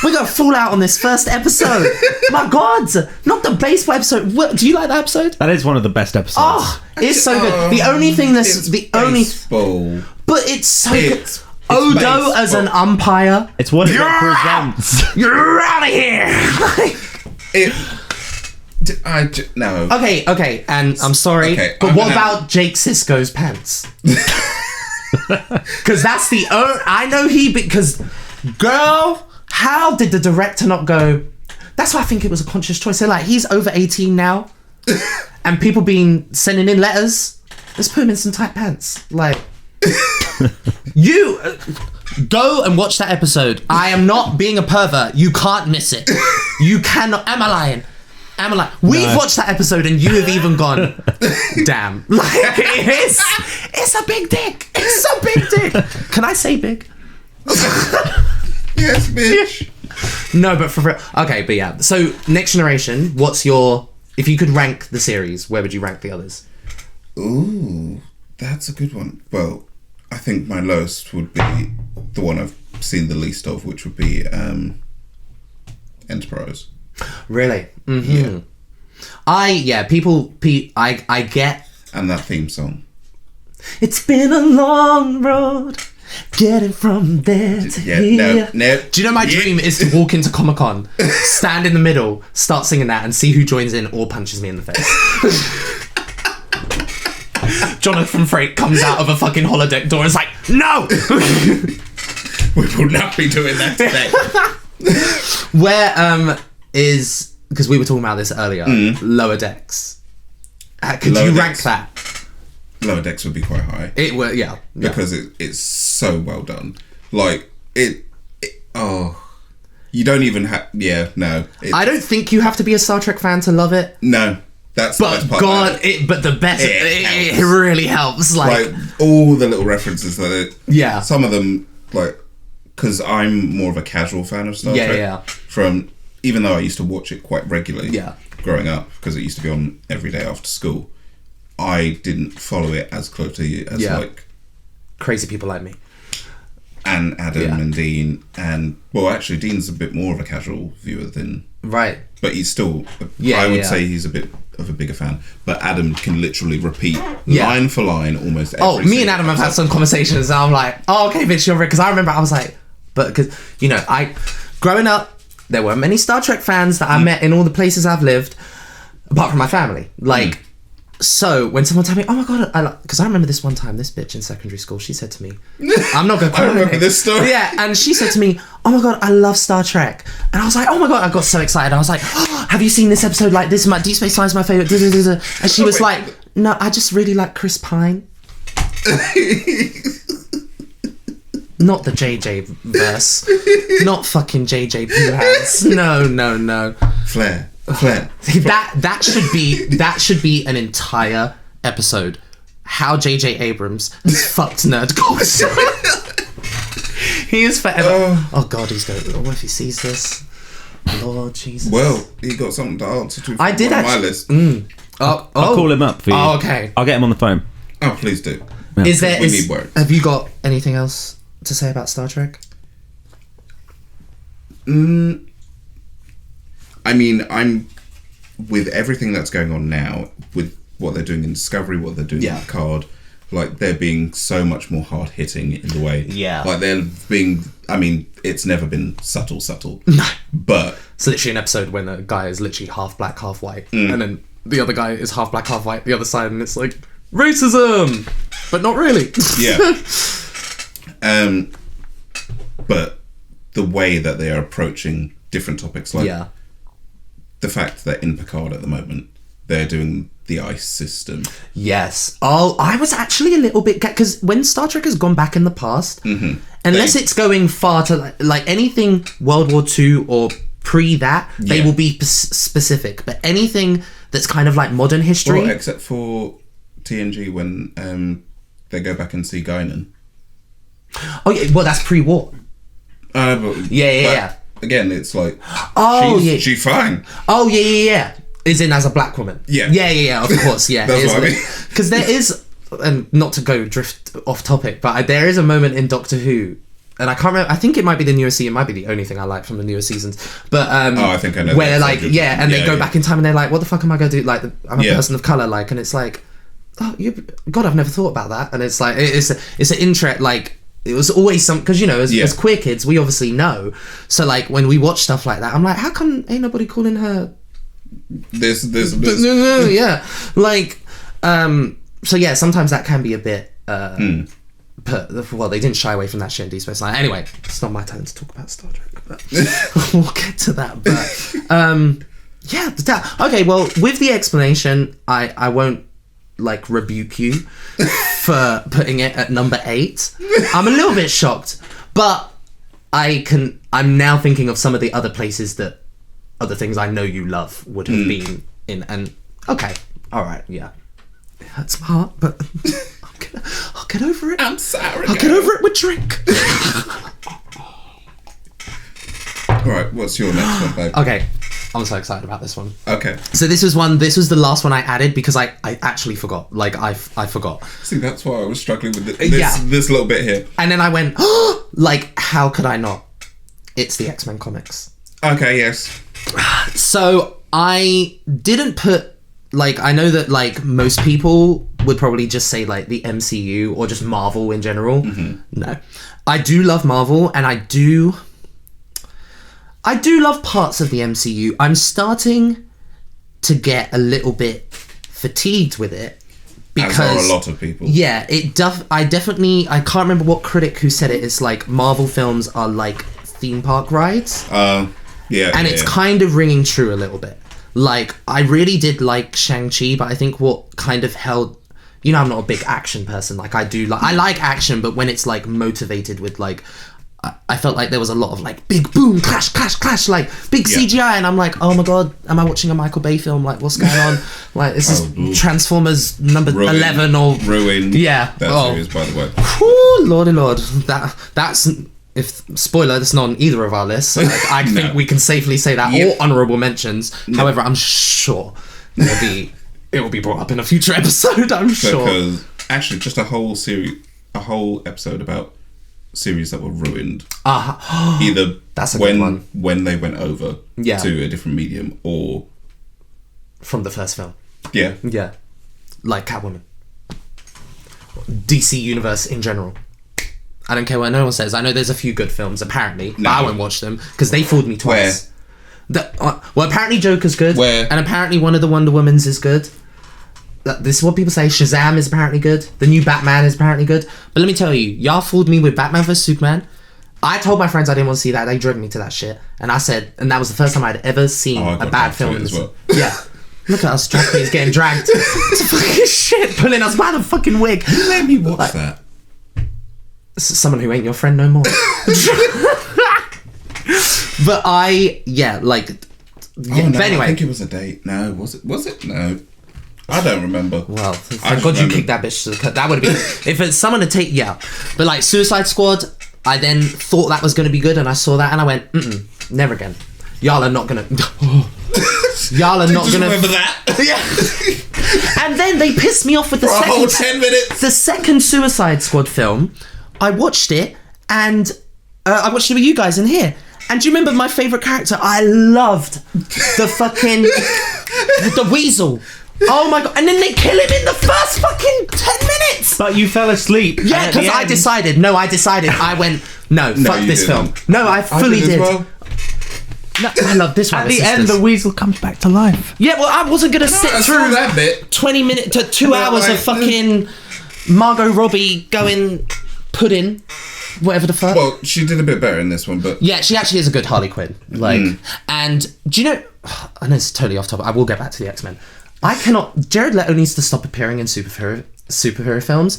We're gonna fall out on this first episode. My God, not the baseball episode. What, do you like that episode? That is one of the best episodes. Oh, it's so good. The only thing that's baseball. But it's so good. Odo baseball. As an umpire. It's what it represents. You're out of here. No. Okay, and I'm sorry, but what about Jake Sisko's pants? Because that's the I know because girl, how did the director not go? That's why I think it was a conscious choice. They're like, he's over 18 now, and people been sending in letters. Let's put him in some tight pants. Like, you go and watch that episode. I am not being a pervert. You can't miss it. You cannot. Am I lying? We've watched that episode and you have even gone, damn. Like, it's a big dick. It's a big dick. Can I say big? Yes, bitch. No, but for real. Okay, but yeah. So, Next Generation, if you could rank the series, where would you rank the others? Ooh, that's a good one. Well, I think my lowest would be the one I've seen the least of, which would be Enterprise. Really? Mm-hmm. Yeah. I get. And that theme song. It's been a long road, getting from there to here. No. Do you know my dream is to walk into Comic-Con, stand in the middle, start singing that, and see who joins in or punches me in the face. Jonathan Frakes comes out of a fucking holodeck door and is like, no! We will not be doing that today. Where is, because we were talking about this earlier, Lower Decks. Could Lower you Decks. rank that? Lower Decks would be quite high. It were, yeah. Because it's so well done. Like, you don't even have... Yeah, no. I don't think you have to be a Star Trek fan to love it. No. That's the best But part. God, but the best, it really helps. Like, all the little references that it... Yeah. Some of them, like... Because I'm more of a casual fan of Star Trek. Yeah. From... Even though I used to watch it quite regularly. Yeah. Growing up. Because it used to be on every day after school. I didn't follow it as closely as, like... Crazy people like me. And Adam and Dean. And... Well, actually, Dean's a bit more of a casual viewer than... Right. But he's still... I would say he's a bit of a bigger fan. But Adam can literally repeat line for line almost every Me and Adam have had some conversations and I'm like, oh, okay, Vince, you're right. Because I remember I was like... But, because, you know, growing up, there weren't many Star Trek fans that I met in all the places I've lived, apart from my family. Like... So when someone told me, oh my God, because I remember this one time, this bitch in secondary school, she said to me, I'm not going to I remember this story. Yeah, and she said to me, oh my God, I love Star Trek. And I was like, oh my God, I got so excited. I was like, oh, have you seen this episode like this? Deep Space Nine's my favourite. And she was like, no, I just really like Chris Pine. Not the JJ verse. Not fucking JJ Puhans. No. Flair. That should be an entire episode. How J.J. Abrams fucked nerd culture. He is forever. Oh God, he's going. What if he sees this? Lord Jesus. Well, he got something to answer to. I did on my actually. list. I'll call him up for you. Oh, okay. I'll get him on the phone. Oh, please do. Yeah. We need words. Have you got anything else to say about Star Trek? I mean, I'm with everything that's going on now, with what they're doing in Discovery, what they're doing in Picard, like they're being so much more hard hitting in the way. Yeah. Like they're being. I mean, it's never been subtle. No. But it's literally an episode when a guy is literally half black, half white, and then the other guy is half black, half white, the other side, and it's like racism, but not really. Yeah. But the way that they are approaching different topics, like the fact that in Picard at the moment they're doing the ice system. Yes. Oh, I was actually a little bit... Because when Star Trek has gone back in the past, unless it's going far to... Like anything World War II or pre that, they will be specific. But anything that's kind of like modern history... Well, except for TNG when they go back and see Guinan. Oh, yeah. Well, that's pre-war. Yeah. Again, it's like... She's fine. Oh, yeah. Is in as a black woman. Yeah, of course, yeah. That's what I mean. Because there is, and not to go drift off topic, but there is a moment in Doctor Who, and I can't remember, I think it might be the newer season, it might be the only thing I like from the newer seasons, but I think I know. Where like, they go back in time and they're like, what the fuck am I going to do? Like, I'm a person of colour, like, and it's like, God, I've never thought about that. And it's like, it's an interest, like, it was always some, because, you know, as queer kids, we obviously know. So, like, when we watch stuff like that, I'm like, how come ain't nobody calling her... This. Yeah. Like, so yeah, sometimes that can be a bit, well, they didn't shy away from that shit in Deep Space Nine. Anyway, it's not my turn to talk about Star Trek, but we'll get to that. But, okay, well, with the explanation, I won't, like, rebuke you for putting it at number 8. I'm a little bit shocked, but I'm now thinking of some of the other places that other things I know you love would have been in, and okay, all right, yeah, it hurts my heart, but I'll get over it. I'm sorry. I'll get over it with drink. All right, what's your next one, babe? Okay, I'm so excited about this one. Okay, so this was the last one I added because I actually forgot. Like I forgot. See, that's why I was struggling with this little bit here. And then I went, like, how could I not? It's the X-Men comics. Okay, yes. So I didn't put, like, I know that, like, most people would probably just say, like, the MCU or just Marvel in general. No, I do love Marvel, and I do love parts of the MCU. I'm starting to get a little bit fatigued with it because as are a lot of people. Yeah, I can't remember what critic who said it. It's like Marvel films are like theme park rides. It's kind of ringing true a little bit. Like, I really did like Shang-Chi, but I think what kind of held... I'm not a big action person. Like, I like action, but when it's, like, motivated with, like... I felt like there was a lot of, like, big boom, clash, clash, clash, like, big CGI, and I'm like, oh my god, am I watching a Michael Bay film? Like, what's going on? Like, this is Transformers number 11 or... Ruined. Yeah. That series, by the way. Whew, lordy lord. That's... If spoiler, that's not on either of our lists. Like, I think we can safely say that, or honourable mentions. However, I'm sure it will be brought up in a future episode. I'm sure. Because actually, just a whole episode about series that were ruined. Either that's a good one. When they went over to a different medium, or from the first film. Yeah. Like Catwoman, DC Universe in general. I don't care what no one says. I know there's a few good films, apparently, but I won't watch them because they fooled me twice. Well, apparently Joker's good, and apparently one of the Wonder Womans is good. This is what people say. Shazam is apparently good. The new Batman is apparently good. But let me tell you, y'all fooled me with Batman vs Superman. I told my friends I didn't want to see that. They dragged me to that shit, and I said, and that was the first time I'd ever seen a bad film as well. Yeah. Look at us, drag queens getting dragged. It's fucking shit, pulling us by the fucking wig. Who made me watch that? Someone who ain't your friend no more. But but anyway, I think it was a date. No, was it? No, I don't remember. Well, thank God you kicked that bitch to the cut. That would have been if it's someone to take. Yeah, but like Suicide Squad, I then thought that was going to be good, and I saw that, and I went, never again. Y'all are not gonna. Y'all are not gonna remember that. Yeah. And then they pissed me off with the For a second whole 10 minutes. The second Suicide Squad film. I watched it, and I watched it with you guys in here. And do you remember my favourite character? I loved the fucking... the Weasel. Oh my god. And then they kill him in the first fucking 10 minutes. But you fell asleep. Yeah, because I decided. I went, fuck this film. No, I fully did. Well. No, I love this one. At the end, the Weasel comes back to life. Yeah, well, I wasn't going to sit through that bit. 20 minutes to 2 hours of fucking Margot Robbie going... pudding, whatever the fuck. Well, she did a bit better in this one, but yeah, she actually is a good Harley Quinn. And do you know? I know it's totally off topic. I will get back to the X-Men. I cannot. Jared Leto needs to stop appearing in superhero films.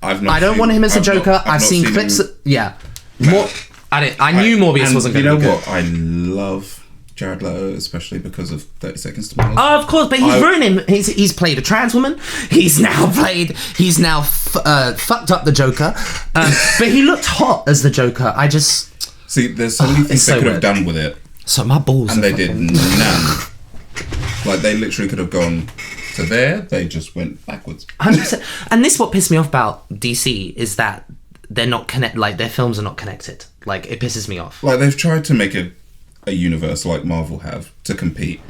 I don't want him as a Joker. I've seen clips. More. I knew Morbius wasn't going to be good. You know what? I love Jared Leto, especially because of 30 Seconds to Mars. Oh, of course, but he's ruined him. He's played a trans woman. He's now fucked up the Joker. But he looked hot as the Joker. I just... See, there's so many things they could have done with it. So my balls... And they did none. Like, they literally could have gone to there. They just went backwards. 100%. And this what pissed me off about DC is that they're not connected. Like, their films are not connected. Like, it pisses me off. Like, they've tried to make a universe like Marvel have to compete,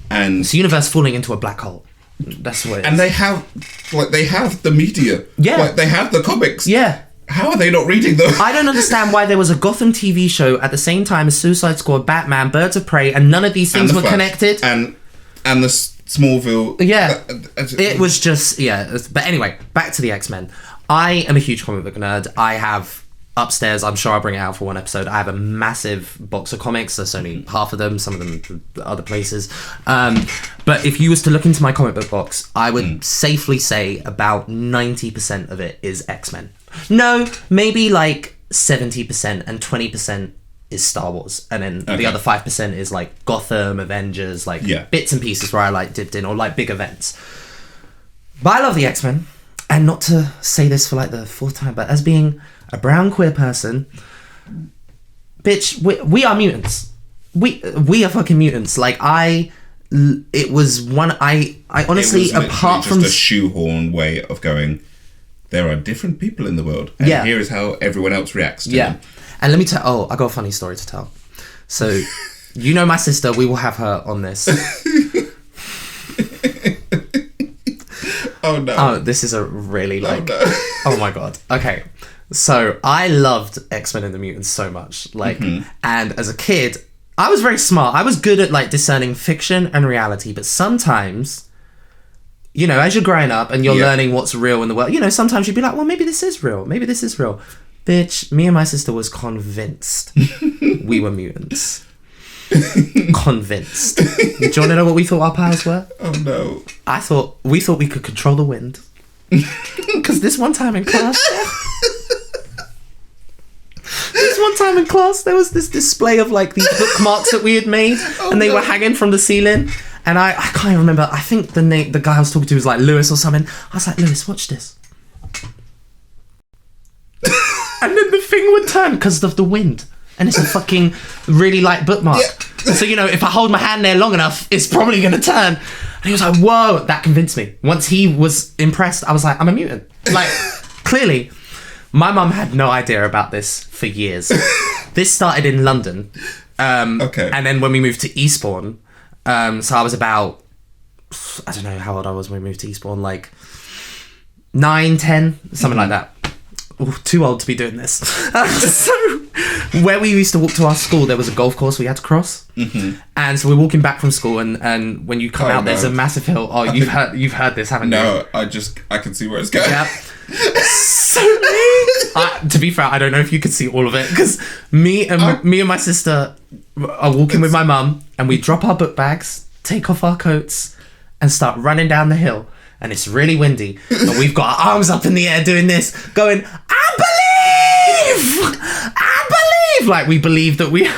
and it's a universe falling into a black hole. That's what it is. And they have the media. Yeah, like they have the comics. Yeah, how are they not reading them? I don't understand why there was a Gotham TV show at the same time as Suicide Squad, Batman, Birds of Prey, and none of these things were connected. And the Smallville. Yeah, it was just But anyway, back to the X-Men. I am a huge comic book nerd. I have. Upstairs, I'm sure I'll bring it out for one episode. I have a massive box of comics. There's only half of them, some of them other places. But if you was to look into my comic book box, I would safely say about 90% of it is X-Men. No, maybe like 70% and 20% is Star Wars. And then the other 5% is like Gotham, Avengers, like bits and pieces where I like dipped in, or like big events. But I love the X-Men. And not to say this for like the fourth time, but as being a brown queer person, bitch, we are mutants. We are fucking mutants. Like it was one. I honestly, apart from just a shoehorn way of going, there are different people in the world, and here is how everyone else reacts to them. And let me tell. Oh, I got a funny story to tell. So, you know my sister. We will have her on this. Oh no. Oh, this is a really like... Oh, no. Oh my god. Okay. So, I loved X-Men and the Mutants so much. Like, and as a kid, I was very smart. I was good at like discerning fiction and reality, but sometimes you know, as you're growing up and you're Yeah. learning what's real in the world, you know, sometimes you'd be like, well, maybe this is real. Maybe this is real. Bitch, me and my sister was convinced we were mutants. Convinced. Do you want to know what we thought our powers were? Oh no. We thought we could control the wind. Because this one time in class, there was this display of like these bookmarks that we had made, and they were hanging from the ceiling. And I can't even remember. I think the guy I was talking to was like Lewis or something. I was like, Lewis, watch this. And then the thing would turn because of the wind. And it's a fucking really light bookmark. Yeah. So, you know, if I hold my hand there long enough, it's probably going to turn. And he was like, whoa, that convinced me. Once he was impressed, I was like, I'm a mutant. Like, clearly, my mum had no idea about this for years. This started in London. Okay. And then when we moved to Eastbourne, so I was about, I don't know how old I was when we moved to Eastbourne, like 9, 10, something like that. Ooh, too old to be doing this. So where we used to walk to our school, there was a golf course we had to cross. Mm-hmm. And so we're walking back from school, and when you come out, there's a massive hill. Oh, you've heard this, haven't you? No, I can see where it's going. Yep. So to be fair, I don't know if you could see all of it, because me and my sister are walking with my mum, and we drop our book bags, take off our coats, and start running down the hill. And it's really windy, but we've got our arms up in the air doing this, going, I believe! Like, we believe that we...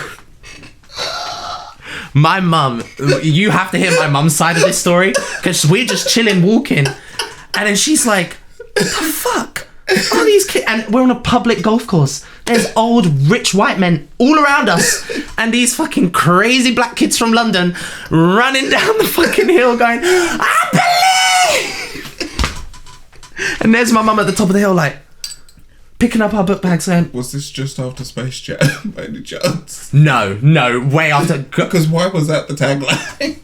My mum, you have to hear my mum's side of this story, because we're just chilling, walking, and then she's like, what the fuck? All these kids... And we're on a public golf course. There's old, rich white men all around us, and these fucking crazy black kids from London running down the fucking hill going, I believe! And there's my mum at the top of the hill, like, picking up our book bags saying... Was this just after Space Jam, by any chance? No, way after... Because why was that the tagline?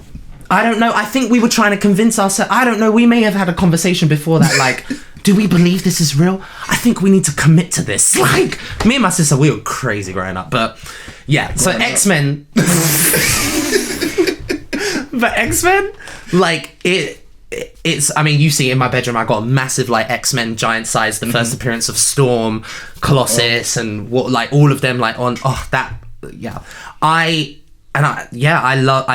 I don't know. I think we were trying to convince ourselves... I don't know. We may have had a conversation before that, like, do we believe this is real? I think we need to commit to this. Like, me and my sister, we were crazy growing up. But, yeah. So, X-Men... But X-Men, like, it's, I mean, you see in my bedroom, I got a massive, like, X-Men giant size, the first appearance of Storm, Colossus, and what, like, all of them, like, on, yeah. I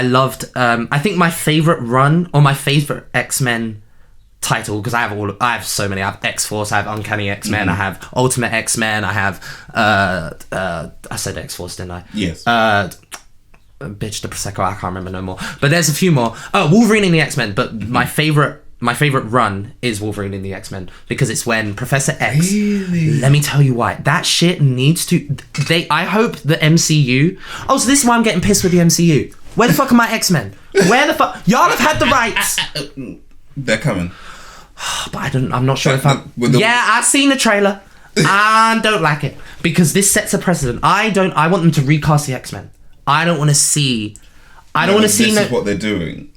loved, I think my favorite run, or my favorite X-Men title, because I have so many. I have X-Force, I have Uncanny X-Men, I have Ultimate X-Men, I have, I said X-Force, didn't I? Yes. Bitch, the Prosecco, I can't remember no more. But there's a few more. Oh, Wolverine in the X-Men, but my favorite run is Wolverine in the X-Men, because it's when Professor X... Really? Let me tell you why. That shit needs to... I hope the MCU... Oh, so this is why I'm getting pissed with the MCU. Where the fuck are my X-Men? Where the fuck... Y'all have had the rights. They're coming. But I'm not sure if I'm... Yeah, I've seen the trailer. I don't like it. Because this sets a precedent. I want them to recast the X-Men. I don't want to see... This is what they're doing.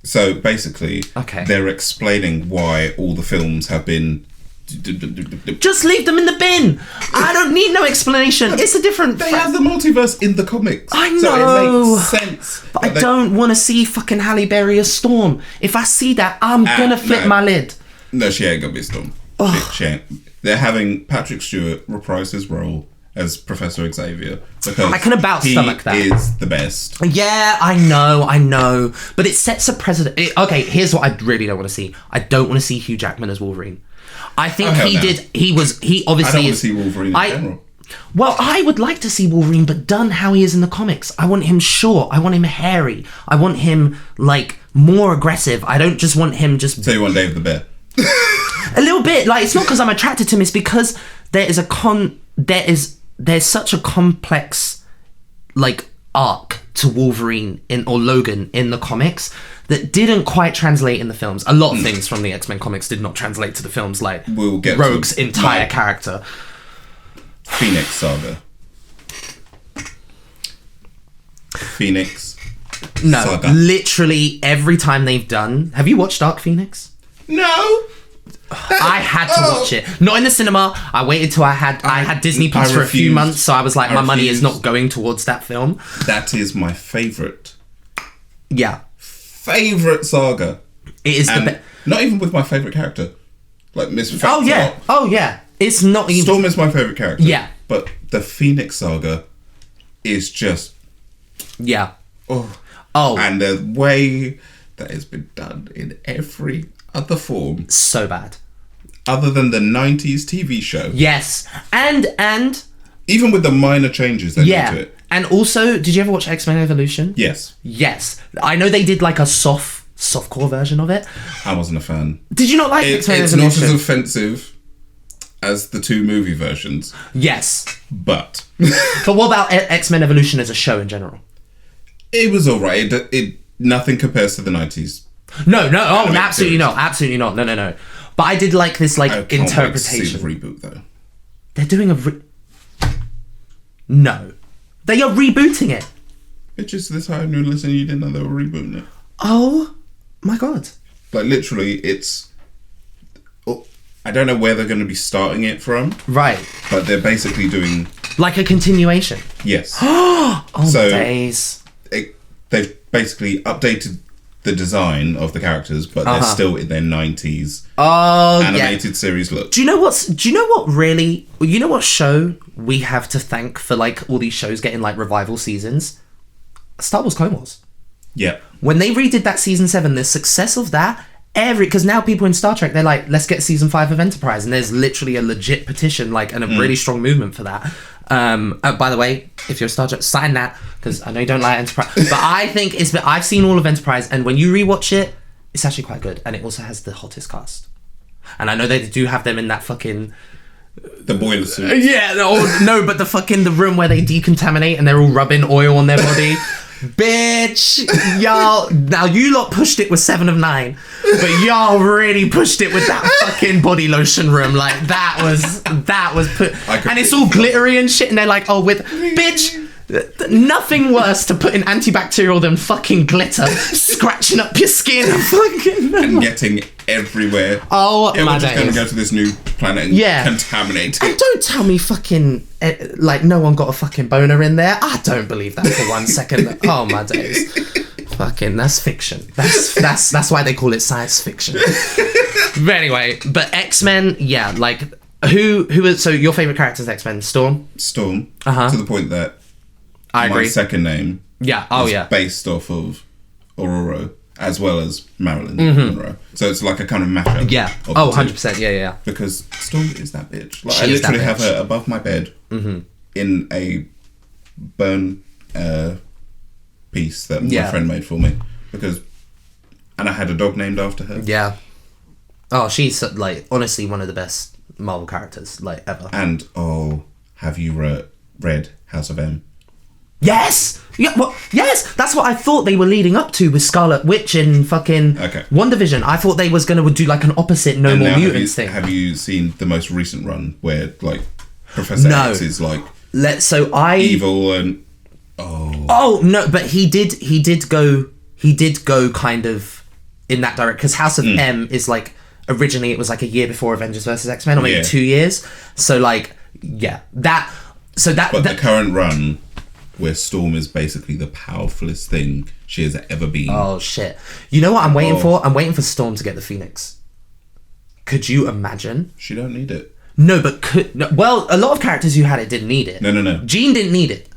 So basically, they're explaining why all the films have been... Just leave them in the bin. I don't need no explanation. It's a different... They have the multiverse in the comics. I know. So it makes sense. But I don't want to see fucking Halle Berry as Storm. If I see that, I'm going to flip my lid. No, she ain't going to be Storm. She ain't. They're having Patrick Stewart reprise his role as Professor Xavier, because I can about stomach that. He is the best. Yeah, I know. But it sets a precedent. Okay, here's what I really don't want to see. I don't want to see Hugh Jackman as Wolverine. I think he obviously I don't want to see Wolverine in general. Well, I would like to see Wolverine, but done how he is in the comics. I want him short. I want him hairy. I want him, like, more aggressive. I don't just want him just... So you want Dave the Bear? A little bit. Like, it's not because I'm attracted to him. It's because there's such a complex, like, arc to Wolverine or Logan in the comics that didn't quite translate in the films. A lot of things from the X-Men comics did not translate to the films, like we'll get Rogue's entire character. Phoenix Saga. Saga. Literally every time they've done... Have you watched Dark Phoenix? No! I had to watch it. Not in the cinema. I waited till I had Disney Plus for a few months, so I was like, my money is not going towards that film. That is my favourite. Yeah. Favourite saga. It is Not even with my favourite character. Like, Miss Factor. Oh, yeah. It's not even... Storm is my favourite character. Yeah. But the Phoenix Saga is just... Yeah. Oh. Oh. And the way that it's been done in every other form. So bad. Other than the 90s TV show. Yes. And... Even with the minor changes they made to it. And also, did you ever watch X-Men Evolution? Yes. Yes. I know they did like a softcore version of it. I wasn't a fan. Did you not like X-Men It's Evolution? not as offensive as the 2 movie versions. Yes. But... But what about X-Men Evolution as a show in general? It was alright. It nothing compares to the 90s. No. Oh, absolutely not. Absolutely not. No. But I did like this interpretation. Wait to see the reboot though. They're doing a... No. They are rebooting it. It's just this time you listen, you didn't know they were rebooting it. Oh my god. Like, literally, it's... I don't know where they're going to be starting it from. Right. But they're basically doing... Like a continuation. Yes. Oh, So, days. They've basically updated the design of the characters, but they're still in their 90s animated series look. Do you know what show we have to thank for like all these shows getting like revival seasons? Star Wars Clone Wars. Yeah. When they redid that season 7, the success of that, because now people in Star Trek, they're like, let's get season 5 of Enterprise, and there's literally a legit petition, like, and a really strong movement for that. By the way, if you're a Star Trek, sign that, because I know you don't like Enterprise, but I think I've seen all of Enterprise, and when you rewatch it, it's actually quite good, and it also has the hottest cast. And I know they do have them in that fucking... The boiler suit. Yeah, no, but the room where they decontaminate and they're all rubbing oil on their body. Bitch, y'all. Now you lot pushed it with 7 of 9, but y'all really pushed it with that fucking body lotion room. Like that was put, and it's all glittery and shit. And they're like, bitch. Nothing worse to put in antibacterial than fucking glitter scratching up your skin and getting everywhere. Oh my days. We're just going to go to this new planet and contaminate it. And don't tell me fucking like no one got a fucking boner in there. I don't believe that for 1 second. Oh my days. Fucking that's fiction. That's why they call it science fiction. But anyway, but X-Men, yeah, like who is so your favorite character is X-Men? Storm? Storm. Uh-huh. To the point that I agree. my second name is based off of Aurora as well as Marilyn Monroe. So it's like a kind of mashup. Yeah. Of 100%. Yeah. Because Storm is that bitch. Like, She I is that literally have bitch. her above my bed in a burn piece that my friend made for me. And I had a dog named after her. Yeah. Oh, she's like honestly one of the best Marvel characters like ever. And have you read House of M? Yes! Yeah, yes! That's what I thought they were leading up to with Scarlet Witch and fucking WandaVision. I thought they was going to do like an opposite No More Mutants thing. Have you seen the most recent run where like Professor X is like evil and Oh no, but he did go kind of in that direction because House of M is like originally it was like a year before Avengers vs X-Men or maybe 2 years. So like the current run where Storm is basically the powerfulest thing she has ever been. Oh shit! You know what I'm waiting for? I'm waiting for Storm to get the Phoenix. Could you imagine? She don't need it. No, but well, a lot of characters who had it didn't need it. No. Jean didn't need it.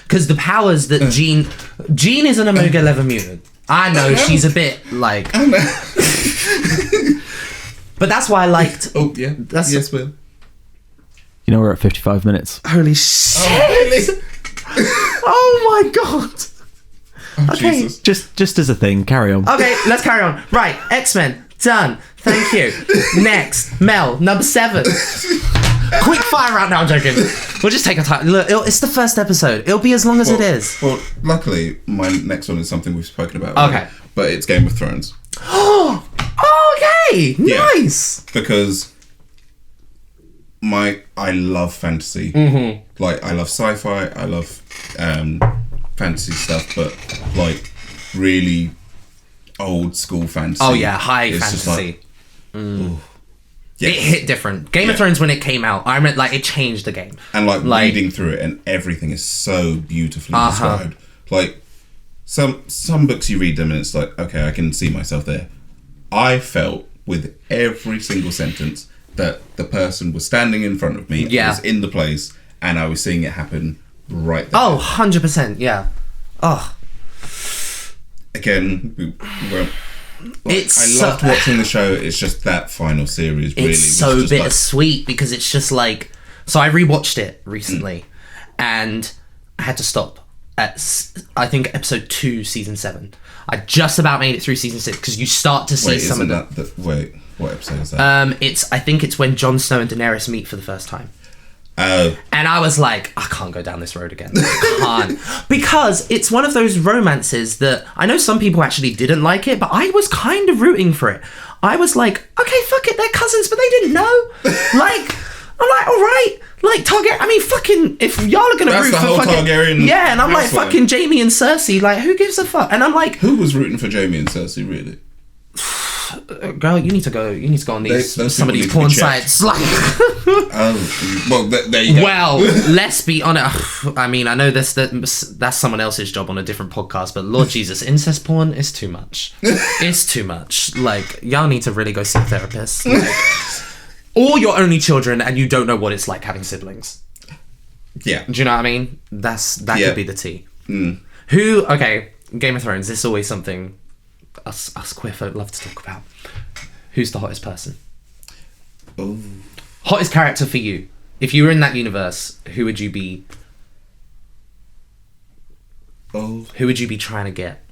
Because the powers that Jean is an Omega 11 mutant. I know she's a bit like. I know. But that's why I liked. Oh yeah. Yes, Will. You know we're at 55 minutes. Holy shit! Oh, really? Oh my god! Oh, Okay. Jesus. Just as a thing, carry on. Okay, let's carry on. Right, X-Men, done. Thank you. Next, Mel, number 7. Quick fire round now, I'm joking. We'll just take our time. Look, it's the first episode. It'll be as long as it is. Well, luckily, my next one is something we've spoken about. Okay. Already, but it's Game of Thrones. Oh, okay. Yeah. Nice. Because I love fantasy. Like, I love sci-fi, I love fantasy stuff, but like really old school fantasy. Oh yeah, high It's fantasy. Just yes. It hit different. Game of Thrones when it came out, I remember like it changed the game. And like reading through it, and everything is so beautifully described. Like some books you read them and it's like, okay, I can see myself there. I felt with every single sentence that the person was standing in front of me, was in the place, and I was seeing it happen right there. Oh, 100%, yeah. Oh. Again, I loved watching the show. It's just that final series really. It's so bittersweet because it's just like... So I rewatched it recently and I had to stop at, I think, episode 2, season 7. I just about made it through season 6 because you start to see some of the... Wait, what episode is that? I think it's when Jon Snow and Daenerys meet for the first time. Oh. And I was like, I can't go down this road again. I can't. Because it's one of those romances that I know some people actually didn't like it, but I was kind of rooting for it. I was like, okay, fuck it, they're cousins, but they didn't know. Like, I'm like, all right. Like, Targaryen, I mean, fucking, if y'all are going to root for fucking... Targaryen. Yeah, and I'm like, fucking Jaime and Cersei, like, who gives a fuck? And I'm like... Who was rooting for Jaime and Cersei, really? Girl, you need to go on these some of these porn sites. Like, well, there you go. Well, let's be honest. I mean, I know that's someone else's job on a different podcast, but Lord Jesus, incest porn is too much. It's too much. Like, y'all need to really go see a therapist. Like, or you're only children and you don't know what it's like having siblings. Yeah. Do you know what I mean? That could be the tea. Mm. Okay, Game of Thrones. This is always something us queer folk love to talk about. Who's the hottest person? Oh. Hottest character for you. If you were in that universe, who would you be? Oh. Who would you be trying to get?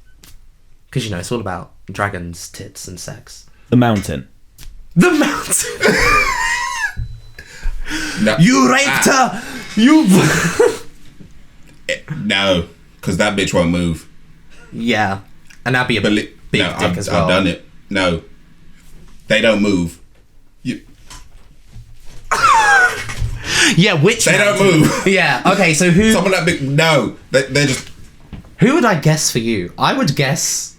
Because, you know, it's all about dragons, tits, and sex. The Mountain. The Mountain! No. You raped her! You... No, because that bitch won't move. Yeah. And that'd be a big dick as well. I've done it. No. They don't move. Yeah, which They Mountain? don't move. Yeah, okay, so who... Someone that big... No. They're just... Who would I guess for you? I would guess...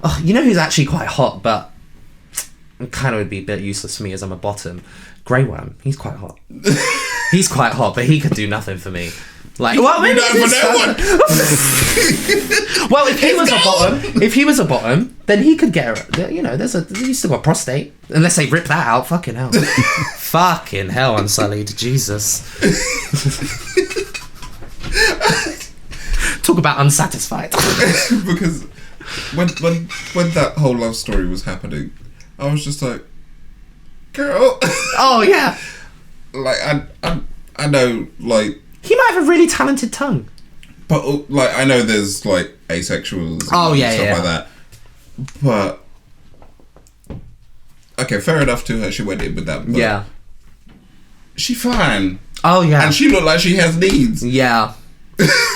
Oh, you know who's actually quite hot, but it kind of would be a bit useless for me as I'm a bottom? Grey Worm. He's quite hot. He's quite hot, but he could do nothing for me. Like, well, maybe for no one. Well, if he was a bottom, then he could get her. You know, he's still got prostate. Unless they rip that out, fucking hell. Fucking hell, Unsullied. Jesus. Talk about unsatisfied. Because when that whole love story was happening, I was just like, girl. Oh yeah. Like I know, like, he might have a really talented tongue. But like, I know there's like asexuals. Oh yeah, stuff yeah. like that. But okay, fair enough to her. She went in with that. But yeah. She fine. Oh yeah. And she looked like she has needs. Yeah.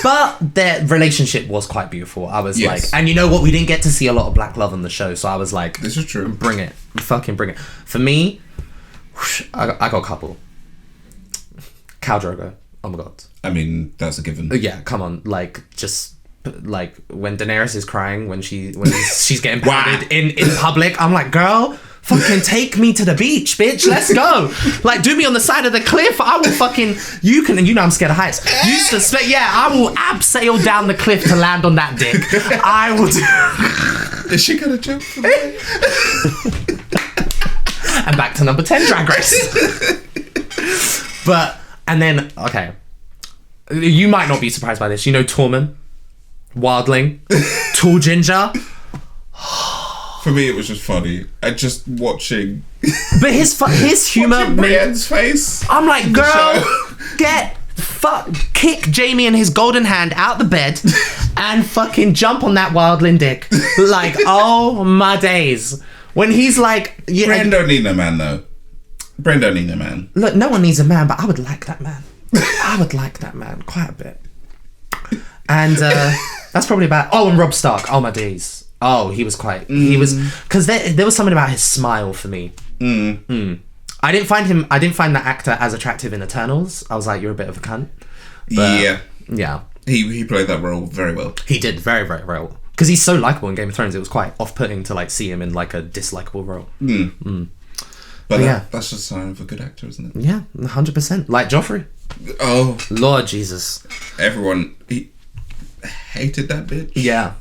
But their relationship was quite beautiful. I was Yes. like, and you know what? We didn't get to see a lot of black love on the show, so I was like, This is true. Bring it, fucking bring it. For me, I got a couple. Khal Drogo. Oh my god. I mean, that's a given. Yeah, come on. Like, just like when Daenerys is crying when she's getting pounded in public, I'm like, girl, fucking take me to the beach, bitch. Let's go. Like, do me on the side of the cliff. I will fucking... You know I'm scared of heights. You suspect... Yeah, I will abseil down the cliff to land on that dick. I will do... Is she gonna jump for me? And back to number 10 Drag Race. But... And then... Okay. You might not be surprised by this. You know Tormund? Wildling? Tall Ginger? For me, it was just funny. And just watching... But his humour made... Brienne's face. I'm like, girl, kick Jaime and his golden hand out the bed and fucking jump on that wildling dick. Like, oh my days. When he's like... Brienne don't need no man, though. Brienne don't need no man. Look, no one needs a man, but I would like that man. I would like that man quite a bit. And that's probably about... Oh, and Robb Stark. Oh my days. Oh, he was quite... He was... Because there was something about his smile for me. I didn't find that actor as attractive in Eternals. I was like, you're a bit of a cunt. But, yeah. Yeah. He played that role very well. He did very, very well. Because he's so likable in Game of Thrones, it was quite off-putting to like see him in like a dislikable role. But yeah. that's just a sign of a good actor, isn't it? Yeah, 100%. Like Joffrey. Oh, Lord Jesus. everyone hated that bitch. Yeah.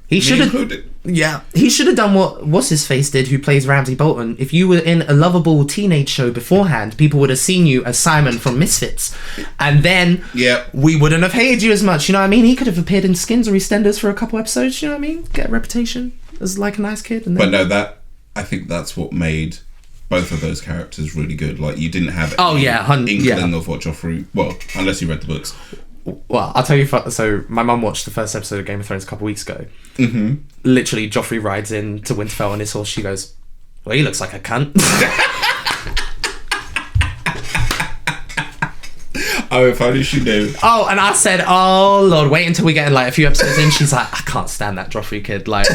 He Me should have. included. Yeah, he should have done what what's his face did, who plays Ramsay Bolton. If you were in a lovable teenage show beforehand, people would have seen you as Simon from Misfits, and then we wouldn't have hated you as much. You know what I mean? He could have appeared in Skins or EastEnders for a couple episodes. You know what I mean? Get a reputation as like a nice kid. And then... But no, I think that's what made both of those characters really good. Like, you didn't have inkling of what Joffrey. Well, unless you read the books. Well, I'll tell you. So my mum watched the first episode of Game of Thrones a couple weeks ago. Mm-hmm. Literally, Joffrey rides in to Winterfell on his horse. She goes, "Well, he looks like a cunt." Oh, if only she knew. Oh, and I said, "Oh Lord, wait until we get like a few episodes in." She's like, "I can't stand that Joffrey kid." Like,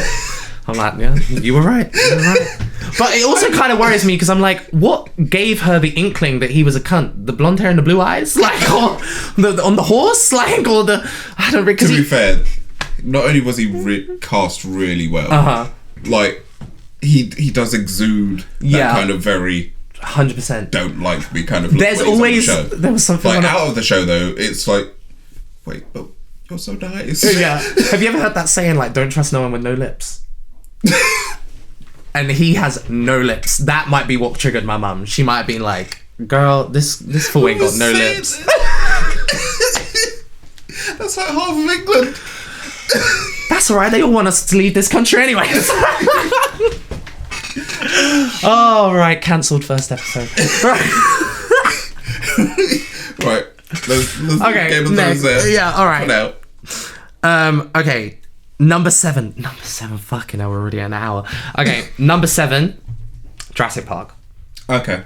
I'm like, "Yeah, you were right. You were right." But it also kind of worries me because I'm like, what gave her the inkling that he was a cunt? The blonde hair and the blue eyes, like, or on the horse, like, or the I don't. To be fair, not only was he cast really well, like he does exude that kind of very 100% don't like me kind of look. There's always there was something like out of the show though. It's like, wait, but you're so nice. Yeah. Have you ever heard that saying like, "Don't trust no one with no lips"? And he has no lips. That might be what triggered my mum. She might have been like, "Girl, this fool ain't got no lips." That's like half of England. That's alright, they all want us to leave this country anyways. Oh, right, cancelled first episode. Right. Let's Okay, Game of Thrones there. Yeah, alright. Now. Okay. Number seven, fucking hell, we're already at an hour. Okay, number 7, Jurassic Park. Okay.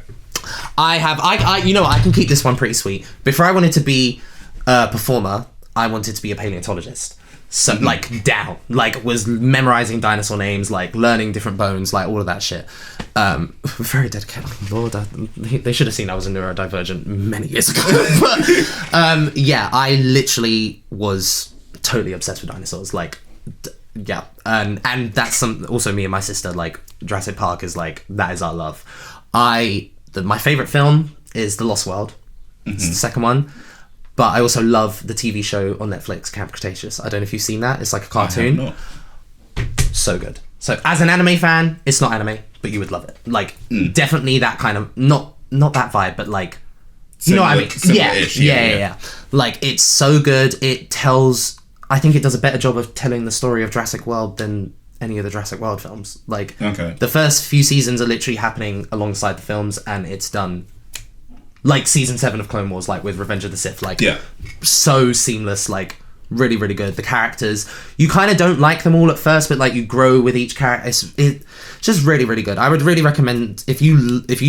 I you know what, I can keep this one pretty sweet. Before I wanted to be a performer, I wanted to be a paleontologist. So, like, down. Like, was memorizing dinosaur names, like, learning different bones, like, all of that shit. Very dedicated. Lord, they should have seen I was a neurodivergent many years ago. But, yeah, I literally was totally obsessed with dinosaurs. Like, yeah. And that's also me and my sister, like, Jurassic Park is, like, that is our love. My favourite film is The Lost World. It's the second one. But I also love the TV show on Netflix, Camp Cretaceous. I don't know if you've seen that. It's like a cartoon. I have not. So good. So as an anime fan, it's not anime, but you would love it. Like, definitely that kind of, not that vibe, but like, you know what I mean? Yeah. Like, it's so good. I think it does a better job of telling the story of Jurassic World than any of the Jurassic World films. Like, the first few seasons are literally happening alongside the films, and it's done like season 7 of Clone Wars, like with Revenge of the Sith, like so seamless, like really, really good. The characters, you kind of don't like them all at first, but like you grow with each character. It's just really, really good. I would really recommend if you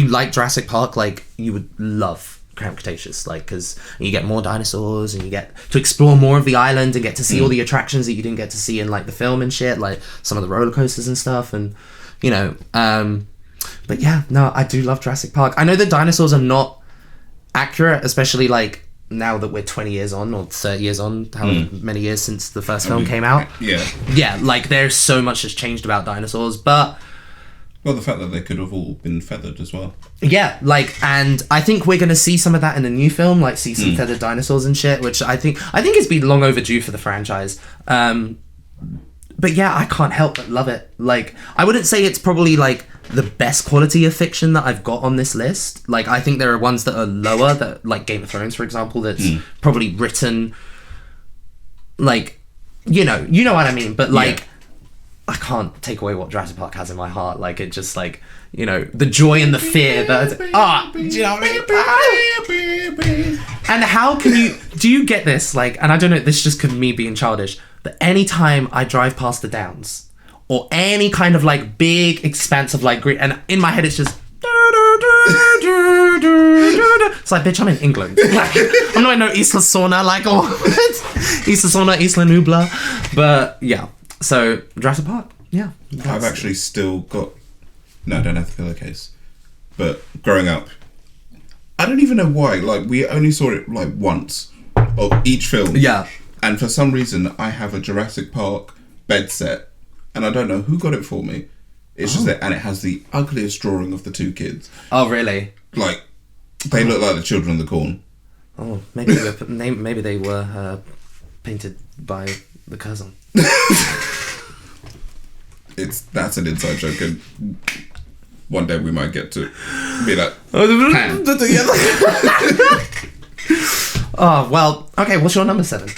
like Jurassic Park, like you would love Camp Cretaceous, like because you get more dinosaurs and you get to explore more of the island and get to see all the attractions that you didn't get to see in like the film and shit, like some of the roller coasters and stuff, and you know. But yeah, no, I do love Jurassic Park. I know the dinosaurs are not accurate, especially like now that we're 20 years on or 30 years on, however many years since the first film came out. Yeah, like there's so much has changed about dinosaurs, but well, the fact that they could have all been feathered as well. Yeah, like, and I think we're gonna see some of that in the new film, like see some feathered dinosaurs and shit, which I think it's been long overdue for the franchise. But yeah, I can't help but love it. Like, I wouldn't say it's probably like the best quality of fiction that I've got on this list. Like, I think there are ones that are lower, that like Game of Thrones, for example, that's probably written like, you know what I mean. But like, I can't take away what Jurassic Park has in my heart. Like, it just like, you know, the joy and the fear that do you know what I mean? And how can do you get this? Like, and I don't know, this just could be me being childish, but anytime I drive past the Downs or any kind of like big expanse of like green, and in my head it's just it's like, bitch, I'm in England. Like, I'm not in no Isla Sorna, like, or Isla Sorna, Isla Nubla. But yeah, so Jurassic Park, yeah. I've actually still got, no, I don't have the pillowcase, but growing up, I don't even know why, like, we only saw it like once of each film. Yeah. And for some reason, I have a Jurassic Park bed set, and I don't know who got it for me, It's just that, and it has the ugliest drawing of the two kids. Oh, really? Like, they look like the children of the corn. Oh, maybe they were painted by the cousin. That's an inside joke, and one day we might get to be like, Oh, well, okay, what's your number 7?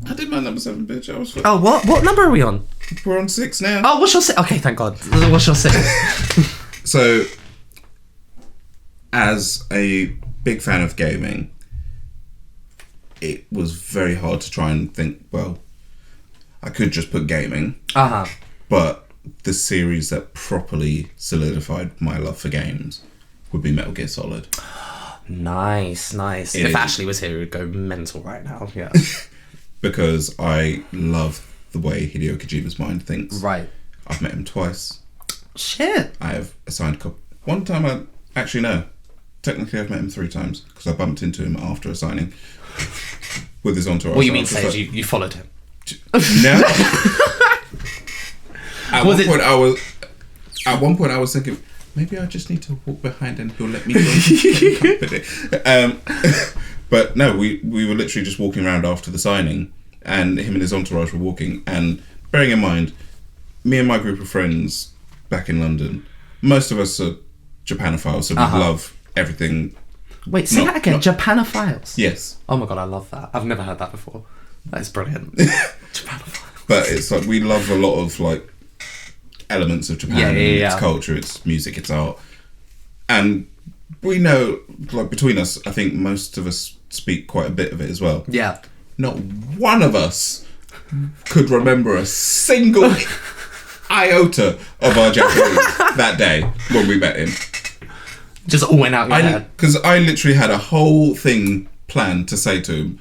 I did my number 7, bitch. I was. Oh, what number are we on? We're on 6 now. Oh, what's your 6? Okay, thank God. What's your 6? So, as a big fan of gaming, it was very hard to try and think, well, I could just put gaming. But the series that properly solidified my love for games would be Metal Gear Solid. Nice. If Ashley was here, he would go mental right now. Yeah. Because I love the way Hideo Kojima's mind thinks. Right. I've met him twice. Shit. I have a signed copy. One time technically I've met him 3 times because I bumped into him after a signing with his entourage. What you mean say you followed him? No. At one point I was thinking, maybe I just need to walk behind and he'll let me go to company. But no, we were literally just walking around after the signing, and him and his entourage were walking, and bearing in mind, me and my group of friends back in London, most of us are Japanophiles, so we love everything. Wait, say that again, Japanophiles? Yes. Oh my God, I love that. I've never heard that before. That is brilliant. Japanophiles. But it's like, we love a lot of like elements of Japan, its culture, its music, its art. And we know, like, between us, I think most of us speak quite a bit of it as well. Yeah. Not one of us could remember a single iota of our Japanese that day when we met him. Just all went out your head. Because I literally had a whole thing planned to say to him,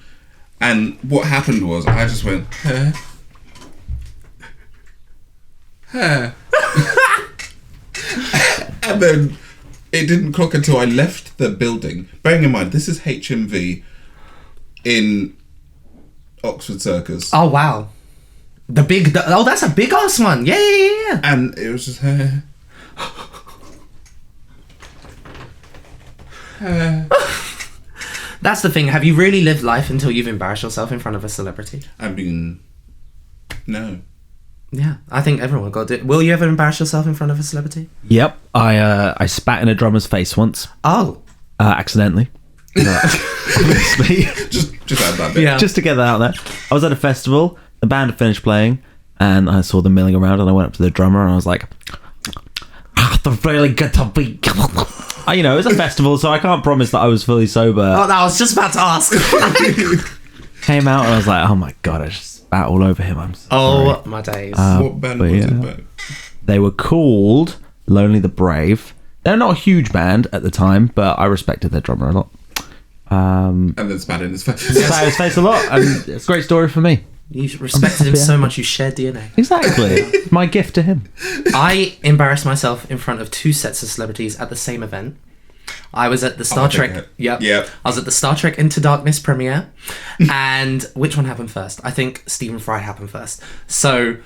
and what happened was I just went, huh? And then it didn't clock until I left the building. Bearing in mind, this is HMV in Oxford Circus. Oh, wow. That's a big ass one. Yeah. And it was just, That's the thing. Have you really lived life until you've embarrassed yourself in front of a celebrity? I mean, no. Yeah, I think everyone got it. Will you ever embarrass yourself in front of a celebrity? Yep. I spat in a drummer's face once. Oh. Accidentally. Obviously. Just add that bit. Yeah. Just to get that out there. I was at a festival, the band had finished playing, and I saw them milling around, and I went up to the drummer and I was like, they're really good to be. It was a festival, so I can't promise that I was fully sober. Oh, I was just about to ask. Came out and I was like, oh my God, I just spat all over him. I'm sorry. My days. What band was it? They were called Lonely the Brave. They're not a huge band at the time, but I respected their drummer a lot. And then spat in his face. Spat in his face a lot, and it's a great story for me. You respected him so much you shared DNA. Exactly. My gift to him. I embarrassed myself in front of 2 sets of celebrities at the same event. I was at the Star Trek. Yep. I was at the Star Trek Into Darkness premiere, and which one happened first? I think Stephen Fry happened first. So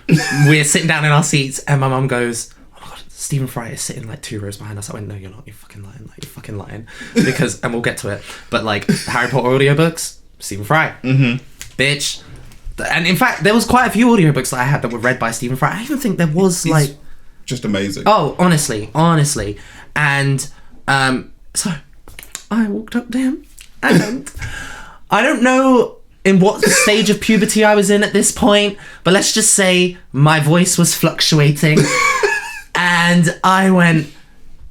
we're sitting down in our seats, and my mum goes, "Oh my God, Stephen Fry is sitting like 2 rows behind us." I went, "No, you're not. You're fucking lying. Like, you're fucking lying." Because, and we'll get to it. But like Harry Potter audiobooks, Stephen Fry, bitch. And in fact, there was quite a few audiobooks that I had that were read by Stephen Fry. I even think there was He's just amazing. Oh, honestly. And so I walked up to him, and I don't know in what stage of puberty I was in at this point, but let's just say my voice was fluctuating, and I went,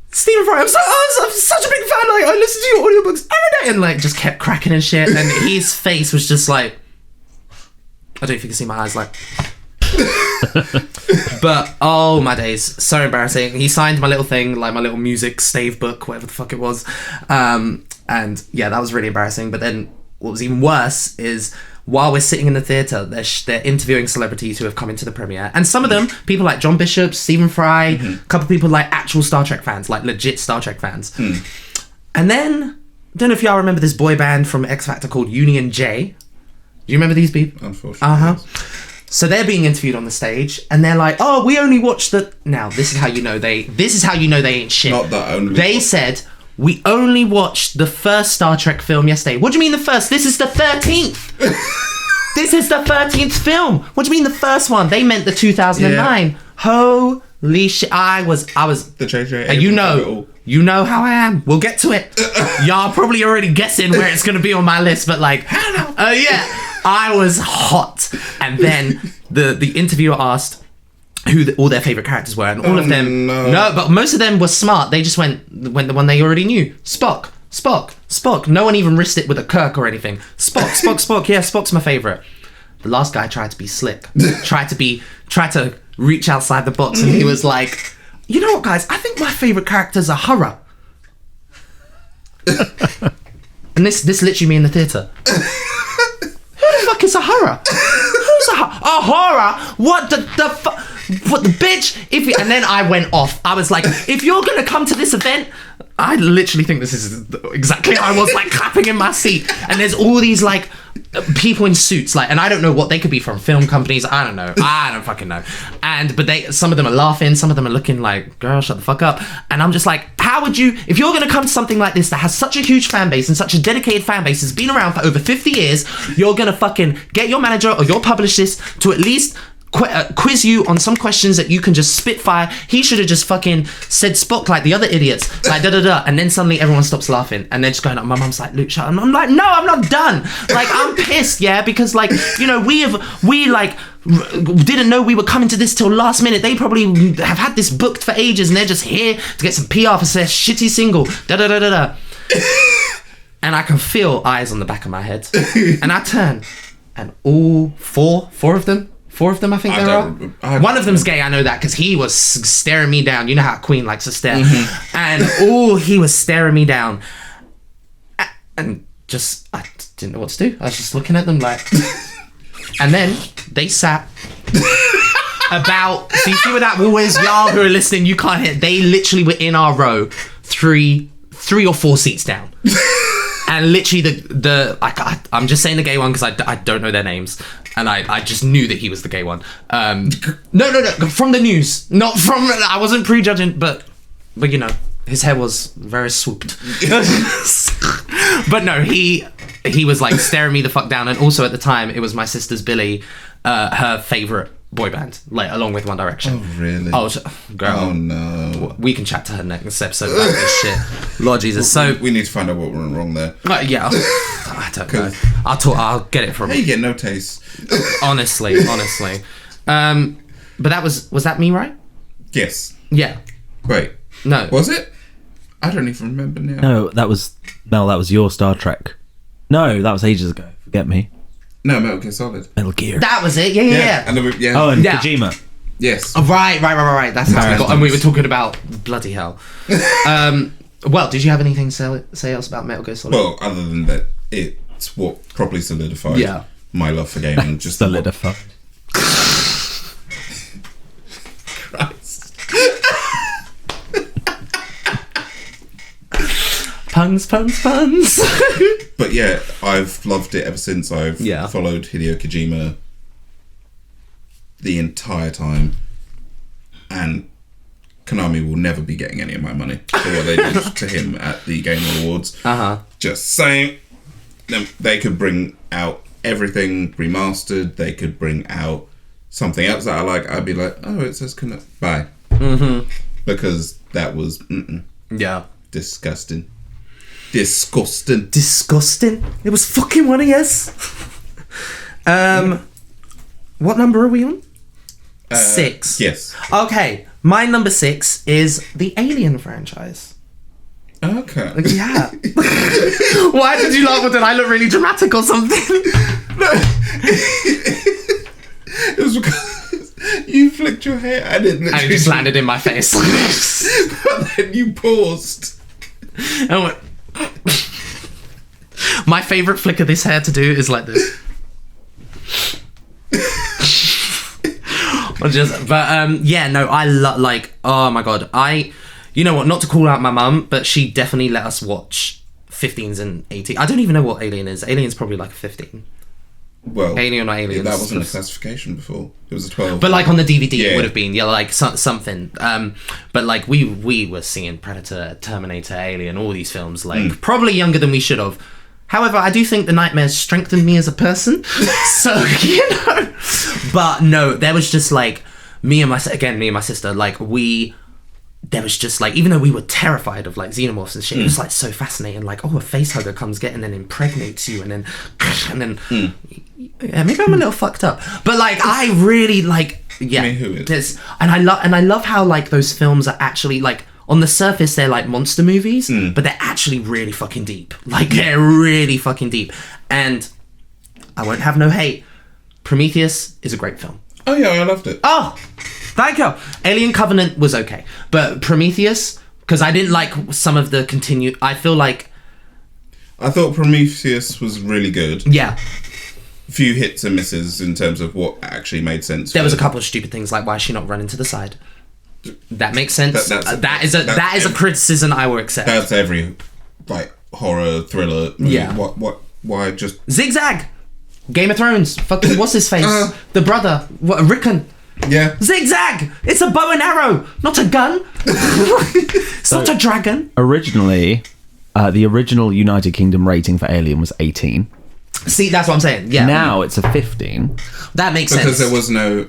"Stephen Fry, I'm such a big fan. Like, I listen to your audiobooks every day," and like just kept cracking and shit. And his face was just like, I don't know if you can see my eyes, like. But oh my days, so embarrassing. He signed my little thing, like my little music stave book, whatever the fuck it was, and yeah, that was really embarrassing. But then what was even worse is while we're sitting in the theatre, they're interviewing celebrities who have come into the premiere, and some of them people like John Bishop, Stephen Fry, a couple of people like actual Star Trek fans, like legit Star Trek fans. And then I don't know if y'all remember this boy band from X Factor called Union J. Do you remember these people? Unfortunately. So they're being interviewed on the stage, and they're like, "Oh, we only watched the." Now this is how you know they. This is how you know they ain't shit. Not that only. They said we only watched the first Star Trek film yesterday. What do you mean the first? This is the 13th. This is the 13th film. What do you mean the first one? They meant the 2009. Yeah. Holy shit! I was. The JJ. You know how I am. We'll get to it. Y'all probably already guessing where it's gonna be on my list, but like, yeah. I was hot, and then the interviewer asked who all their favorite characters were, and all of them no, but most of them were smart. They just went the one they already knew: Spock. No one even risked it with a Kirk or anything. Spock. Yeah, Spock's my favorite. The last guy tried to be slick, tried to reach outside the box, and he was like, "You know what, guys? I think my favorite characters are horror." And this literally me in the theatre. Fuck is a horror? Who's a horror? What the fuck? What the bitch? And then I went off. I was like, if you're gonna come to this event, I literally think this is exactly. I was like clapping in my seat, and there's all these like people in suits, like, and I don't know what they could be from film companies. I don't know. I don't fucking know. But some of them are laughing, some of them are looking like, girl, shut the fuck up. And I'm just like, how would you, if you're gonna come to something like this that has such a huge fan base and such a dedicated fan base that's been around for over 50 years, you're gonna fucking get your manager or your publicist to at least quiz you on some questions that you can just spitfire. He should have just fucking said Spock like the other idiots, like da-da-da, and then suddenly everyone stops laughing, and they're just going up. My mum's like, Luke, shut up. And I'm like, no, I'm not done. Like, I'm pissed, yeah, because like, you know, we didn't know we were coming to this till last minute. They probably have had this booked for ages, and they're just here to get some PR for their shitty single, da-da-da-da-da. And I can feel eyes on the back of my head, and I turn, and all four of them, I think there are. One of them's gay, I know that, because he was staring me down. You know how Queen likes to stare. Mm-hmm. And he was staring me down. And just, I didn't know what to do. I was just looking at them like... And then they sat about... So you see where that wall is? Y'all who are listening, you can't hear. They literally were in our row, three or four seats down. And literally I'm just saying the gay one because I don't know their names, and I just knew that he was the gay one. No, from the news, not from. I wasn't prejudging, but you know, his hair was very swooped. But no, he was like staring me the fuck down, and also at the time it was my sister's Billy, her favorite boy band, like along with One Direction. Oh really? Oh girl. Oh no. We can chat to her next episode about this shit. Lord Jesus. So we need to find out what went wrong there. Yeah. I don't know. I'll get it from. Hey, you get no taste. honestly. But was that me, right? Yes. Yeah. Wait. No. Was it? I don't even remember now. No, that was your Star Trek. No, that was ages ago. Forget me. No, Metal Gear Solid. Metal Gear. That was it. Yeah. And then Oh, and Kojima. Yes. Oh, right. That's how we got. And we were talking about bloody hell. Well, did you have anything to say else about Metal Gear Solid? Well, other than that, it's what properly solidified my love for gaming. Just solidified. Christ. Puns. But yeah, I've loved it ever since I've followed Hideo Kojima the entire time, and Konami will never be getting any of my money for what they did to him at the Game Awards. Just saying. They could bring out everything remastered. They could bring out something else that I like. I'd be like, oh, it says Konami. Bye. Mm-hmm. Because that was disgusting. It was fucking one of yes. What number are we on? 6. Yes. Okay, my number 6 is the Alien franchise. Okay. Yeah. Why did you laugh? Did I look really dramatic or something? No. It was because you flicked your hair and it just landed in my face. But then you paused. And I went... My favourite flick of this hair to do is like this. I like, oh my god, you know what, not to call out my mum, but she definitely let us watch 15s and 18. I don't even know what Alien is. Alien's probably like a 15. Well, Alien or Aliens. that wasn't a classification before. It was a 12. But like on the DVD, Yeah. it would have been like something. But like we were seeing Predator, Terminator, Alien, all these films like probably younger than we should have. However, I do think the nightmares strengthened me as a person. So but no, there was just like me and my sister. Like there was just like, even though we were terrified of like xenomorphs and shit, it was like so fascinating. Like, oh, a face hugger comes and then impregnates you, and then yeah, maybe I'm a little fucked up, but like I really like, yeah. I mean, who is? And I love how like those films are actually like on the surface they're like monster movies, but they're actually really fucking deep. Like they're really fucking deep. And I won't have no hate. Prometheus is a great film. Oh yeah, I loved it. Oh, thank you. Alien Covenant was okay, but Prometheus, because I didn't like some of the I feel like I thought Prometheus was really good. yeah, A few hits and misses in terms of what actually made sense. there was a couple of stupid things like why is she not running to the side? That makes sense. That is a criticism I will accept. That's every like horror thriller movie. Yeah. Why just Zigzag, Game of Thrones. Fucking what's his face? The brother. What? Rickon. yeah. Zigzag. It's a bow and arrow, not a gun. It's not a dragon. Originally, the original United Kingdom rating for Alien was 18. See, that's what I'm saying. Yeah. Now it's a 15. That makes Because sense. there was no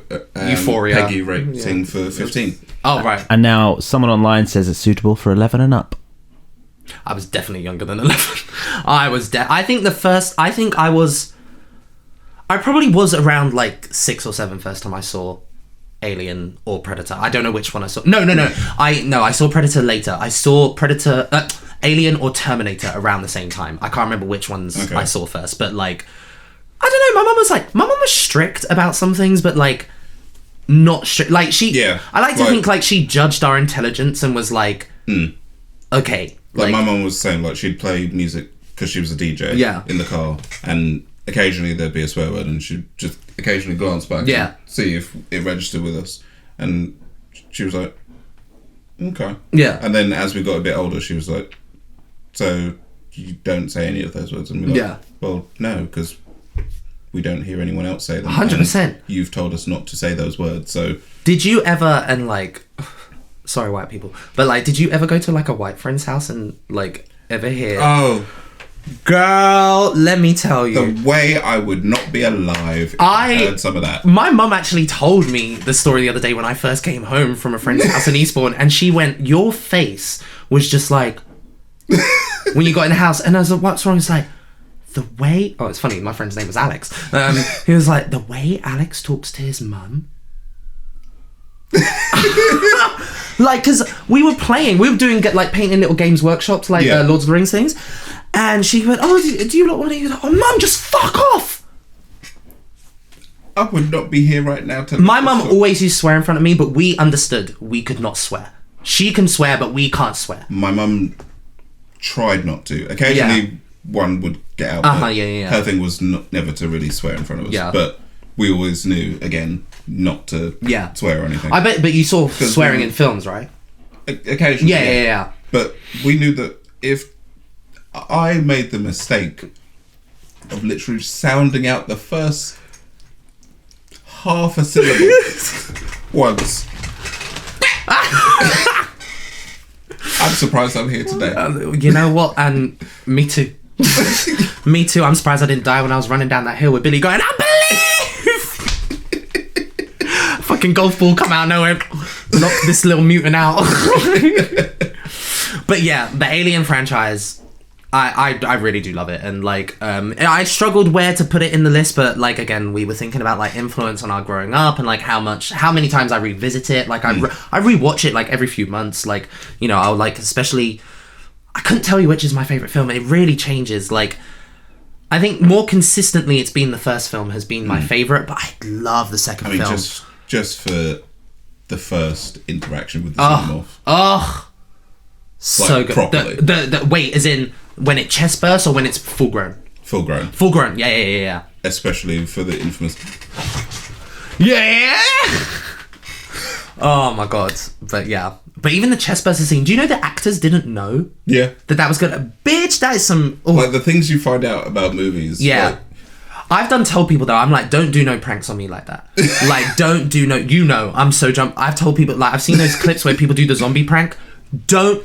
Euphoria. Peggy rating for 15. Oh right. And now someone online says it's suitable for 11 and up. I was definitely younger than 11. I probably was around like 6 or 7 first time I saw Alien or Predator. I don't know which one I saw. No. I saw Predator later. I saw Predator, Alien or Terminator around the same time. I can't remember which ones I saw first, but like, I don't know. My mum was strict about some things, but like, not strict. Like I like to think like she judged our intelligence and was like, okay. Like my mum was saying, like she'd play music because she was a DJ in the car, and occasionally there'd be a swear word, and she'd just occasionally glance back and see if it registered with us, and she was like, okay. Yeah. And then as we got a bit older, she was like, so you don't say any of those words? And we're like, well, no, because we don't hear anyone else say them. 100%. You've told us not to say those words, so... Did you ever, and like... Sorry, white people. But like, did you ever go to like a white friend's house and like ever hear... Oh... Girl, let me tell you. The way I would not be alive if I heard some of that. My mum actually told me the story the other day when I first came home from a friend's house in Eastbourne, and she went, your face was just like... when you got in the house, and I was like, what's wrong? It's like... The way... Oh, it's funny. My friend's name was Alex. He was like, the way Alex talks to his mum. Like, because we were doing like painting little games workshops, like Lords of the Rings things. And she went, oh, do you not want to... Oh, mum, just fuck off. I would not be here right now. My mum always used to swear in front of me, but we understood we could not swear. She can swear, but we can't swear. My mum tried not to. Occasionally... one would get out. Her thing was never to really swear in front of us. But we always knew, again, not to swear or anything. I bet, but you saw swearing in films, right? Occasionally. Yeah. But we knew that if I made the mistake of literally sounding out the first half a syllable once, I'm surprised I'm here today. You know what? And me too. Me too. I'm surprised I didn't die when I was running down that hill with Billy going, I believe! Fucking golf ball come out of nowhere, knock this little mutant out. But yeah, the Alien franchise, I really do love it. And like, I struggled where to put it in the list, but like, again, we were thinking about like influence on our growing up and like how many times I revisit it. Like I rewatch it like every few months. Like, you know, I'll like, especially... I couldn't tell you which is my favourite film. It really changes. Like, I think more consistently it's been the first film has been my favourite, but I love the second film. Just for the first interaction with the xenomorph. So good. Properly. The wait, as in when it chest bursts or when it's full grown? Full grown. Full grown, yeah. Especially for the infamous... Yeah! Oh my god. But yeah. But even the chest burster scene, do you know the actors didn't know that was good? Bitch, that is some... Like the things you find out about movies. Yeah. Like, I've done tell people though, I'm like, don't do no pranks on me like that. Like, don't do no, I'm so jump. I've told people, like, I've seen those clips where people do the zombie prank. Don't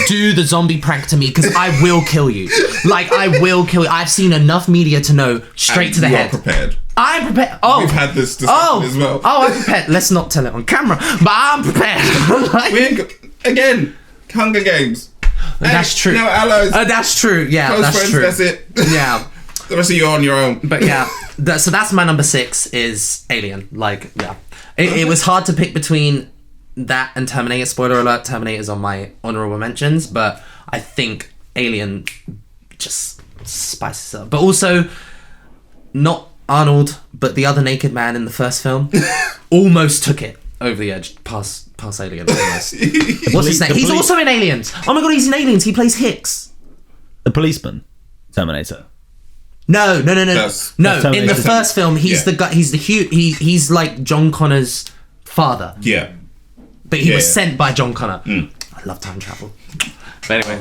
do the zombie prank to me, because I will kill you. Like, I will kill you. I've seen enough media to know straight And to the you head. are prepared. I'm prepared. Oh, We've had this discussion as well. Oh, I'm prepared. Let's not tell it on camera, but I'm prepared. Like, We ain't again, Hunger Games. that's true. No allies. That's true. Yeah, Close that's friends, true. that's it. Yeah. The rest of you are on your own. But yeah, so that's my number 6 is Alien. Like, yeah. It was hard to pick between that and Terminator. Spoiler alert, Terminator's on my honorable mentions, but I think Alien just spices it up. But also, not Arnold, but the other naked man in the first film almost took it over the edge past Alien. Almost. What's his name? He's also in Aliens. Oh my god, he's in Aliens. He plays Hicks. The policeman, Terminator. No. That's In the Terminator. first film, he's the guy. He's like John Connor's father. Yeah. But he was Yeah. sent by John Connor. I love time travel. But anyway.